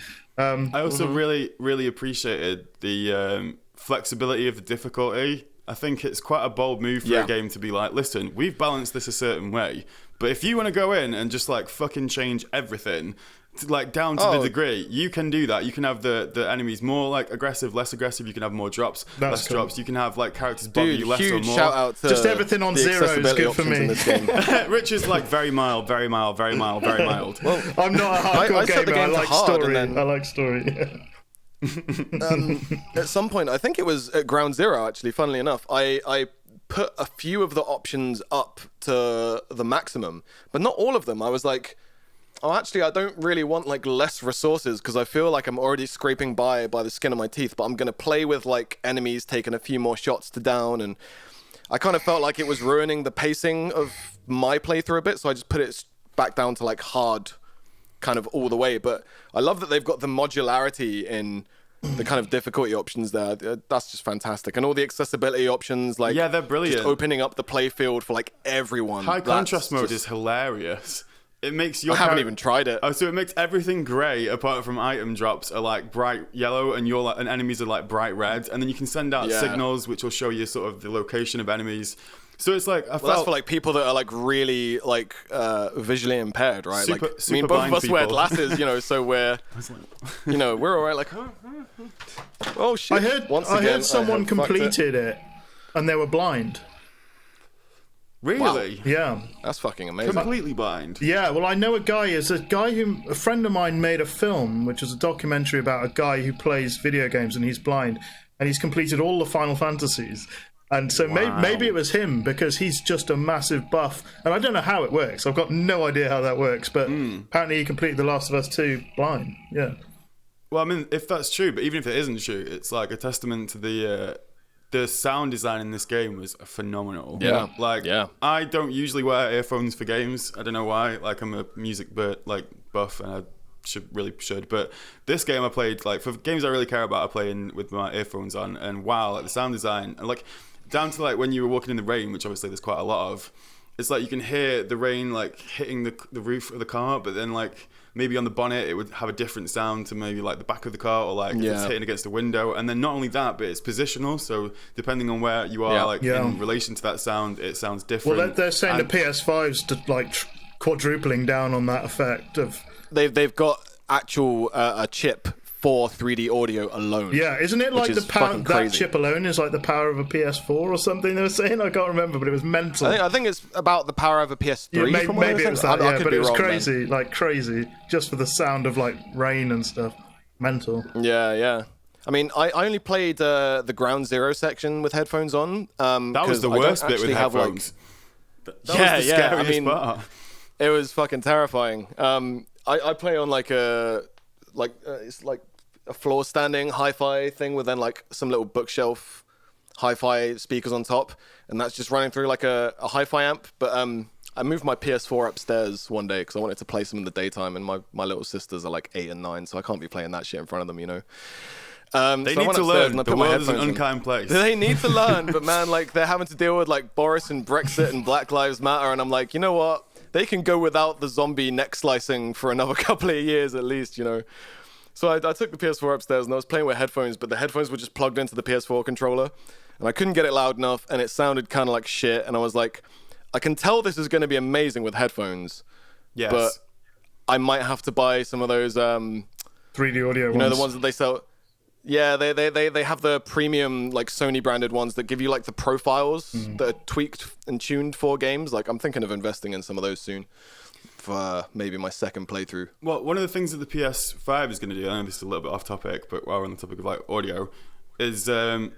Speaker 1: I also really appreciated the flexibility of the difficulty. I think it's quite a bold move for a game to be like, listen, we've balanced this a certain way, but if you want to go in and just like fucking change everything, like down to the degree, you can do that. You can have the enemies more like aggressive, less aggressive. You can have more drops, less drops. You can have like characters bother you less or more.
Speaker 3: Shout out to
Speaker 2: just everything on zero is good for me.
Speaker 1: Rich is like very mild, very mild, very mild, very mild.
Speaker 2: Well, I'm not a hardcore gamer. I like story. I like story.
Speaker 3: At some point, I think it was at Ground Zero, actually, funnily enough, I put a few of the options up to the maximum, but not all of them. I was like, oh, actually, I don't really want like less resources because I feel like I'm already scraping by the skin of my teeth, but I'm going to play with like enemies taking a few more shots to down, and I kind of felt like it was ruining the pacing of my playthrough a bit, so I just put it back down to like hard kind of all the way. But I love that they've got the modularity in the kind of difficulty options there. That's just fantastic. And all the accessibility options, like
Speaker 1: they're brilliant.
Speaker 3: Just opening up the playfield for like everyone.
Speaker 1: High contrast mode is hilarious. It makes your
Speaker 3: I haven't even tried it.
Speaker 1: Oh, so it makes everything grey apart from item drops are like bright yellow, and and enemies are like bright red, and then you can send out signals which will show you sort of the location of enemies. So it's like
Speaker 3: that's for like people that are like really like visually impaired, right?
Speaker 1: Super
Speaker 3: I mean, both of us wear
Speaker 1: people.
Speaker 3: glasses, so we're we're all right. Like, oh shit!
Speaker 2: I heard someone completed it, and they were blind.
Speaker 1: Really?
Speaker 2: Wow. Yeah.
Speaker 3: That's fucking amazing.
Speaker 1: Completely blind.
Speaker 2: Yeah, well, I know a friend of mine made a film, which is a documentary about a guy who plays video games and he's blind, and he's completed all the Final Fantasies. And so maybe it was him, because he's just a massive buff. And I don't know how it works. I've got no idea how that works, but apparently he completed The Last of Us 2 blind. Yeah.
Speaker 1: Well, I mean, if that's true, but even if it isn't true, it's like a testament to the sound design in this game was phenomenal.
Speaker 3: Yeah.
Speaker 1: I don't usually wear earphones for games. I don't know why. Like, I'm a music buff, and I should. But this game I played, like, for games I really care about, I play with my earphones on. And wow, like the sound design, and like down to like when you were walking in the rain, which obviously there's quite a lot of. It's like you can hear the rain like hitting the roof of the car, but then like maybe on the bonnet it would have a different sound to maybe like the back of the car, or like if it's hitting against the window. And then not only that, but it's positional, so depending on where you are in relation to that sound, it sounds different.
Speaker 2: Well, they're saying the PS5's like quadrupling down on that effect of
Speaker 3: they've got actual a chip for 3D audio alone.
Speaker 2: Yeah, isn't it like the power that chip alone is like the power of a PS4 or something they were saying? I can't remember, but it was mental.
Speaker 3: I think it's about the power of a PS3.
Speaker 2: Yeah, maybe it was that, but it was crazy, then. Like crazy, just for the sound of like rain and stuff. Mental.
Speaker 3: Yeah. I mean, I only played the Ground Zero section with headphones on.
Speaker 1: That was the worst bit with headphones. That was the scariest part.
Speaker 3: It was fucking terrifying. I play on like it's like a floor standing hi-fi thing with then like some little bookshelf hi-fi speakers on top, and that's just running through like a hi-fi amp. But I moved my PS4 upstairs one day because I wanted to play some in the daytime, and my little sisters are like 8 and 9, so I can't be playing that shit in front of them,
Speaker 1: They need to learn. The world is an unkind place.
Speaker 3: They need to learn, but man, like they're having to deal with like Boris and Brexit and Black Lives Matter, and I'm like, you know what? They can go without the zombie neck slicing for another couple of years at least, So I took the PS4 upstairs and I was playing with headphones, but the headphones were just plugged into the PS4 controller, and I couldn't get it loud enough, and it sounded kind of like shit. And I was like, I can tell this is going to be amazing with headphones, but I might have to buy some of those
Speaker 2: 3D audio ones.
Speaker 3: The ones that they sell. Yeah, they have the premium like Sony branded ones that give you like the profiles that are tweaked and tuned for games. Like I'm thinking of investing in some of those soon for maybe my second playthrough.
Speaker 1: Well, one of the things that the PS5 is going to do, I know this is a little bit off topic, but while we're on the topic of like audio, is I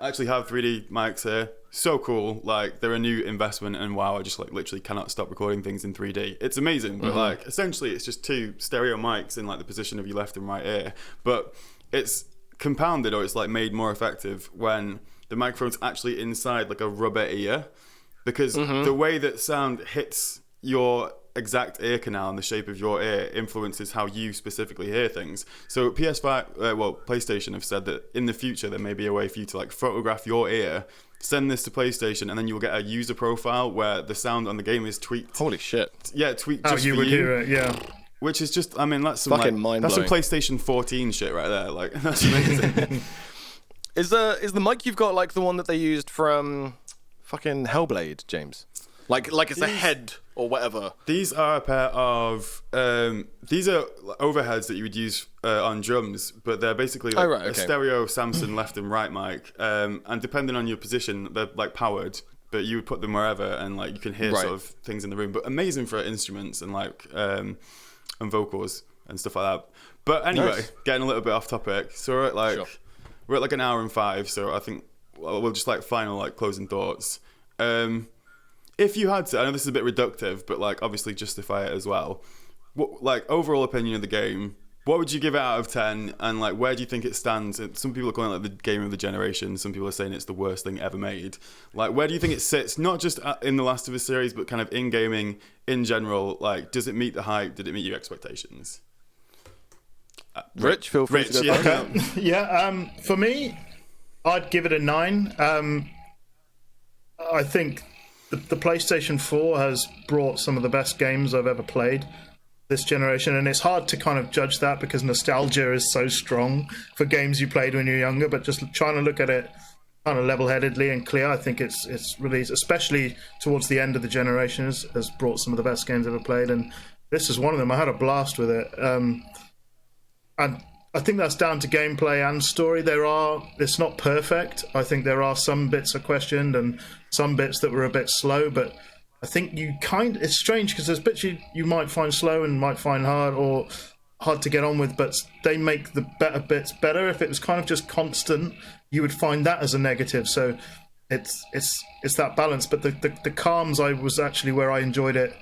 Speaker 1: actually have 3D mics here. So cool. Like they're a new investment, and wow, I just like literally cannot stop recording things in 3D. It's amazing, but like essentially it's just 2 stereo mics in like the position of your left and right ear. But it's compounded, or it's like made more effective when the microphone's actually inside like a rubber ear. because the way that sound hits your exact ear canal and the shape of your ear influences how you specifically hear things. So PlayStation have said that in the future there may be a way for you to like photograph your ear, send this to PlayStation, and then you'll get a user profile where the sound on the game is tweaked.
Speaker 3: Holy shit.
Speaker 1: Yeah, tweaked
Speaker 2: How
Speaker 1: just
Speaker 2: you
Speaker 1: for
Speaker 2: would
Speaker 1: you.
Speaker 2: hear it, yeah.
Speaker 1: Which is just, I mean, that's some
Speaker 3: fucking
Speaker 1: that's some
Speaker 3: mind-blowing.
Speaker 1: PlayStation 14 shit right there. Like, that's amazing.
Speaker 3: Is the mic you've got like the one that they used from fucking Hellblade, James? Like it's a head or whatever.
Speaker 1: These are a pair of these are overheads that you would use on drums, but they're basically like a stereo Samson left and right mic, and depending on your position, they're like powered. But you would put them wherever, and like you can hear sort of things in the room. But amazing for instruments and like and vocals and stuff like that. But anyway, getting a little bit off topic. So we're at like an hour and 5. So I think we'll just like final like closing thoughts. If you had to, I know this is a bit reductive, but like obviously justify it as well. What like overall opinion of the game? What would you give it out of 10? And like where do you think it stands? Some people are calling it like the game of the generation. Some people are saying it's the worst thing ever made. Like where do you think it sits? Not just in the Last of Us series, but kind of in gaming in general. Like does it meet the hype? Did it meet your expectations?
Speaker 3: Rich, feel free to go
Speaker 1: yeah.
Speaker 2: Yeah, for me, I'd give it a 9. I think the PlayStation 4 has brought some of the best games I've ever played this generation, and it's hard to kind of judge that because nostalgia is so strong for games you played when you were younger, but just trying to look at it kind of level-headedly and clear, I think it's really, especially towards the end of the generation, has brought some of the best games I've ever played, and this is one of them. I had a blast with it. And I think that's down to gameplay and story. It's not perfect. I think there are some bits are questioned and some bits that were a bit slow, but I think it's strange because there's bits you might find slow and might find hard or hard to get on with, but they make the better bits better. If it was kind of just constant, you would find that as a negative. So it's that balance. But the calms was actually where I enjoyed it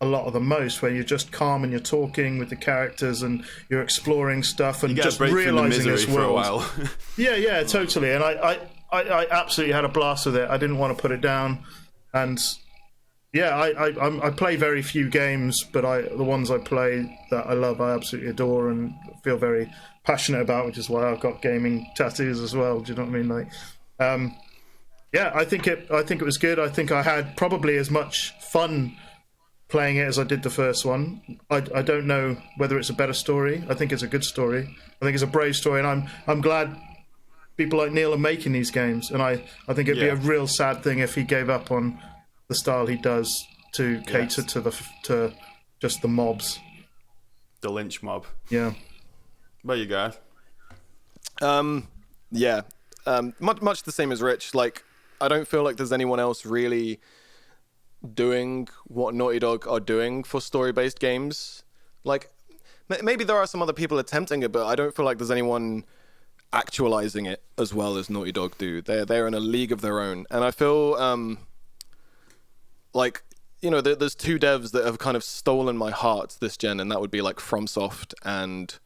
Speaker 2: a lot of the most, where you're just calm and you're talking with the characters and you're exploring stuff and just realizing this world.
Speaker 1: For a while.
Speaker 2: yeah, totally. And I absolutely had a blast with it. I didn't want to put it down. And yeah, I play very few games, but the ones I play that I love, I absolutely adore and feel very passionate about, which is why I've got gaming tattoos as well. Do you know what I mean? Like, yeah, I think it was good. I think I had probably as much fun playing it as I did the first one. I don't know whether it's a better story. I think it's a good story. I think it's a brave story, and I'm glad people like Neil are making these games. And I think it'd be a real sad thing if he gave up on the style he does to cater to just the mobs,
Speaker 1: the lynch mob.
Speaker 2: Yeah.
Speaker 1: Where you go?
Speaker 3: Much the same as Rich. Like, I don't feel like there's anyone else really doing what Naughty Dog are doing for story-based games. Like, maybe there are some other people attempting it, but I don't feel like there's anyone actualizing it as well as Naughty Dog do. They're in a league of their own, and I feel like, you know, there's two devs that have kind of stolen my heart this gen, and that would be like FromSoft and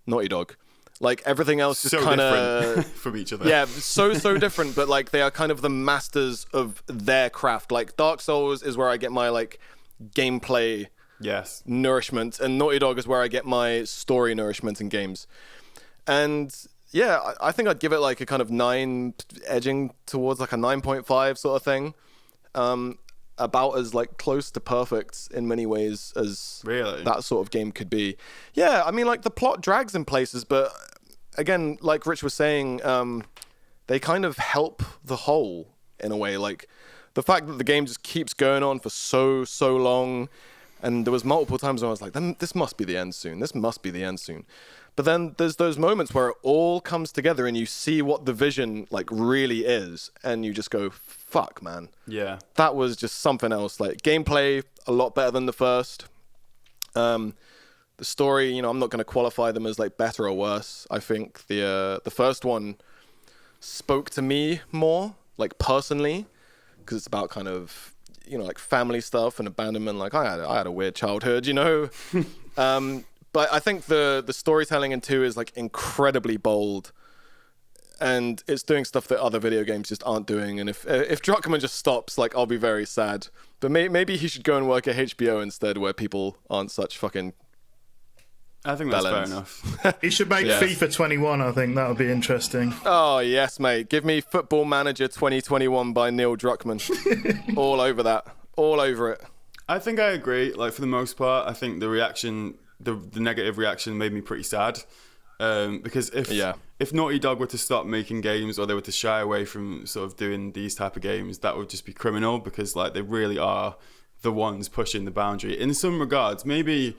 Speaker 3: Naughty Dog. Like, everything else is
Speaker 1: so
Speaker 3: kind of
Speaker 1: different from each other.
Speaker 3: Yeah, so different, but like they are kind of the masters of their craft. Like, Dark Souls is where I get my like gameplay nourishment, and Naughty Dog is where I get my story nourishment in games. And yeah, I think I'd give it like a kind of 9, edging towards like a 9.5 sort of thing. About as like close to perfect in many ways as that sort of game could be. Yeah, I mean, like, the plot drags in places, but again, like Rich was saying, they kind of help the whole in a way. Like, the fact that the game just keeps going on for so long, and there was multiple times when I was like, this must be the end soon. This must be the end soon. But then there's those moments where it all comes together and you see what the vision like really is, and you just go, fuck, man.
Speaker 1: Yeah.
Speaker 3: That was just something else. Like, gameplay, a lot better than the first. The story, you know, I'm not going to qualify them as like better or worse. I think the first one spoke to me more, like, personally, because it's about kind of, you know, like family stuff and abandonment. Like, I had a weird childhood, you know. But I think the storytelling in 2 is like incredibly bold, and it's doing stuff that other video games just aren't doing. And if Druckmann just stops, like, I'll be very sad. But maybe he should go and work at HBO instead, where people aren't such fucking.
Speaker 1: I think that's fair enough.
Speaker 2: He should make FIFA 21. I think that would be interesting.
Speaker 3: Oh yes, mate. Give me Football Manager 2021 by Neil Druckmann. All over that. All over it.
Speaker 1: I think I agree. Like, for the most part, I think the reaction, the negative reaction, made me pretty sad. Because if Naughty Dog were to stop making games, or they were to shy away from sort of doing these type of games, that would just be criminal, because like they really are the ones pushing the boundary in some regards. Maybe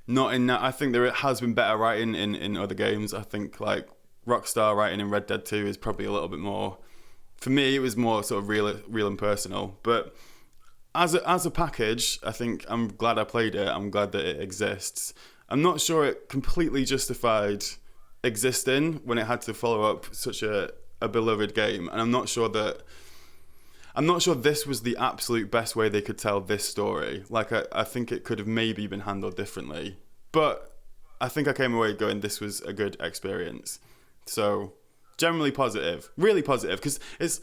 Speaker 1: not in that. I think there has been better writing in other games. I think like Rockstar writing in Red Dead 2 is probably a little bit more, for me it was more sort of real and personal. But as a package, I think I'm glad I played it. I'm glad that it exists. I'm not sure it completely justified existing when it had to follow up such a beloved game, and I'm not sure this was the absolute best way they could tell this story. Like, I think it could have maybe been handled differently, but I think I came away going, this was a good experience. So generally positive, really positive, because it's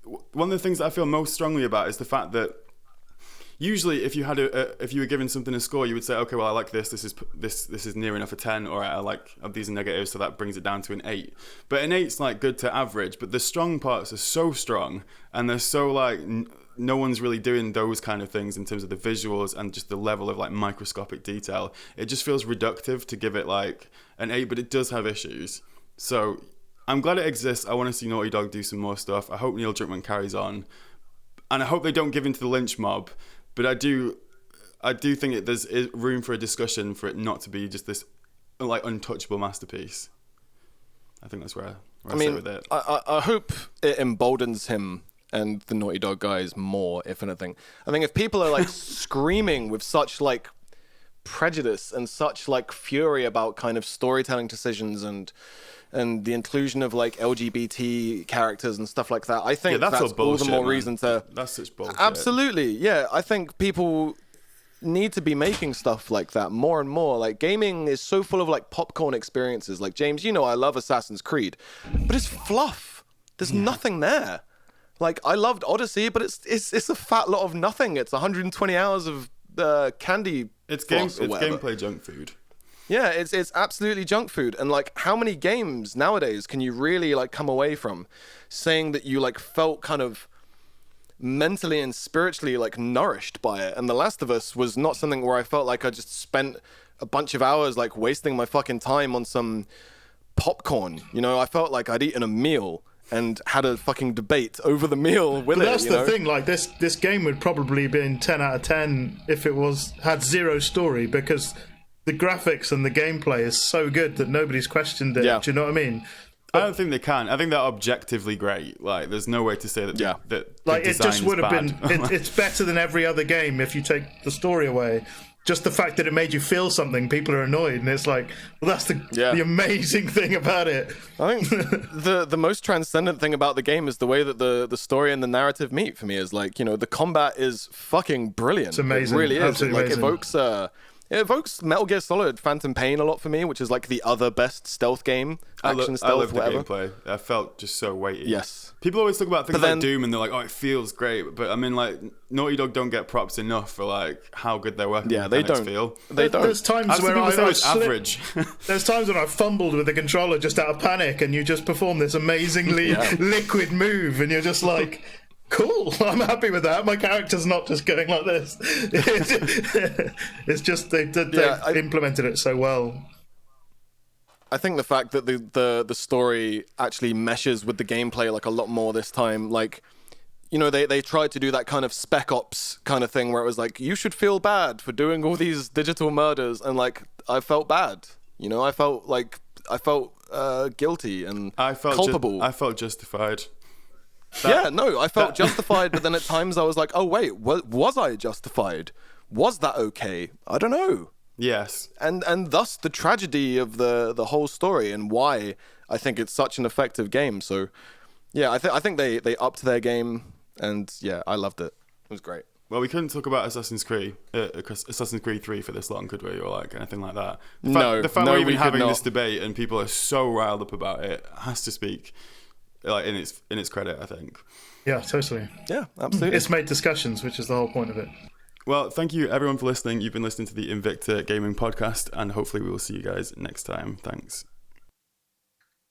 Speaker 1: one of the things that I feel most strongly about is the fact that usually, if you had if you were given something a score, you would say, okay, well, I like this. This is near enough a 10, or I like these are negatives, so that brings it down to an 8. But an 8's like good to average. But the strong parts are so strong, and they're so like no one's really doing those kind of things in terms of the visuals and just the level of like microscopic detail. It just feels reductive to give it like an 8, but it does have issues. So I'm glad it exists. I want to see Naughty Dog do some more stuff. I hope Neil Druckmann carries on, and I hope they don't give in to the lynch mob. But I do think there's room for a discussion for it not to be just this like untouchable masterpiece. I think that's where I sit with it.
Speaker 3: I hope it emboldens him and the Naughty Dog guys more, if anything. I think if people are like screaming with such like prejudice and such like fury about kind of storytelling decisions and the inclusion of like LGBT characters and stuff like that, I think that's all bullshit, all the more reason to.
Speaker 1: That's such bullshit.
Speaker 3: Absolutely, yeah. I think people need to be making stuff like that more and more. Like, gaming is so full of like popcorn experiences. Like, James, you know I love Assassin's Creed, but it's fluff. There's nothing there. Like, I loved Odyssey, but it's a fat lot of nothing. It's 120 hours of candy.
Speaker 1: It's gameplay junk food.
Speaker 3: Yeah, it's absolutely junk food. And like, how many games nowadays can you really like come away from saying that you like felt kind of mentally and spiritually like nourished by it? And The Last of Us was not something where I felt like I just spent a bunch of hours like wasting my fucking time on some popcorn. You know, I felt like I'd eaten a meal and had a fucking debate over the meal with it.
Speaker 2: That's the thing, like this game would probably been 10 out of 10 if it had zero story, because the graphics and the gameplay is so good that nobody's questioned it.
Speaker 3: Yeah.
Speaker 2: Do you know what I mean?
Speaker 1: I don't think they can. I think they're objectively great. Like, there's no way to say that. That
Speaker 2: like, it just would have
Speaker 1: been.
Speaker 2: It's better than every other game if you take the story away. Just the fact that it made you feel something, people are annoyed, and it's like, well, that's the amazing thing about it.
Speaker 3: I think the most transcendent thing about the game is the way that the story and the narrative meet for me. Is like, you know, the combat is fucking brilliant.
Speaker 2: It's amazing.
Speaker 3: It really is.
Speaker 2: Absolutely
Speaker 3: It
Speaker 2: amazing.
Speaker 3: It evokes Metal Gear Solid Phantom Pain a lot for me, which is like the other best stealth game, action stealth,
Speaker 1: I love the
Speaker 3: whatever.
Speaker 1: gameplay. I felt just so weighty.
Speaker 3: Yes.
Speaker 1: People always talk about things like Doom and they're like, oh, it feels great. But I mean, like, Naughty Dog don't get props enough for like how good their working mechanics feel.
Speaker 3: They don't.
Speaker 2: There's times where
Speaker 1: it's average.
Speaker 2: There's times when I fumbled with the controller just out of panic, and you just perform this amazingly liquid move, and you're just like, cool, I'm happy with that. My character's not just going like this. It's just they implemented it so well.
Speaker 3: I think the fact that the story actually meshes with the gameplay like a lot more this time, like, you know, they tried to do that kind of Spec Ops kind of thing where it was like, you should feel bad for doing all these digital murders, and like, I felt bad. You know, I felt guilty and culpable.
Speaker 1: I felt justified.
Speaker 3: I felt justified, but then at times I was like, oh wait, was I justified? Was that okay? I don't know.
Speaker 1: Yes.
Speaker 3: And thus the tragedy of the whole story, and why I think it's such an effective game. So yeah, I think they upped their game, and yeah, I loved it. It was great.
Speaker 1: Well, we couldn't talk about Assassin's Creed 3 for this long, could we, or like anything like that? The fact we're even having this debate and people are so riled up about it has to speak like in its credit, I think.
Speaker 2: Yeah, totally.
Speaker 3: Yeah, absolutely.
Speaker 2: It's made discussions, which is the whole point of it.
Speaker 1: Well, thank you everyone for listening. You've been listening to the Invicta Gaming Podcast, and hopefully we will see you guys next time. Thanks.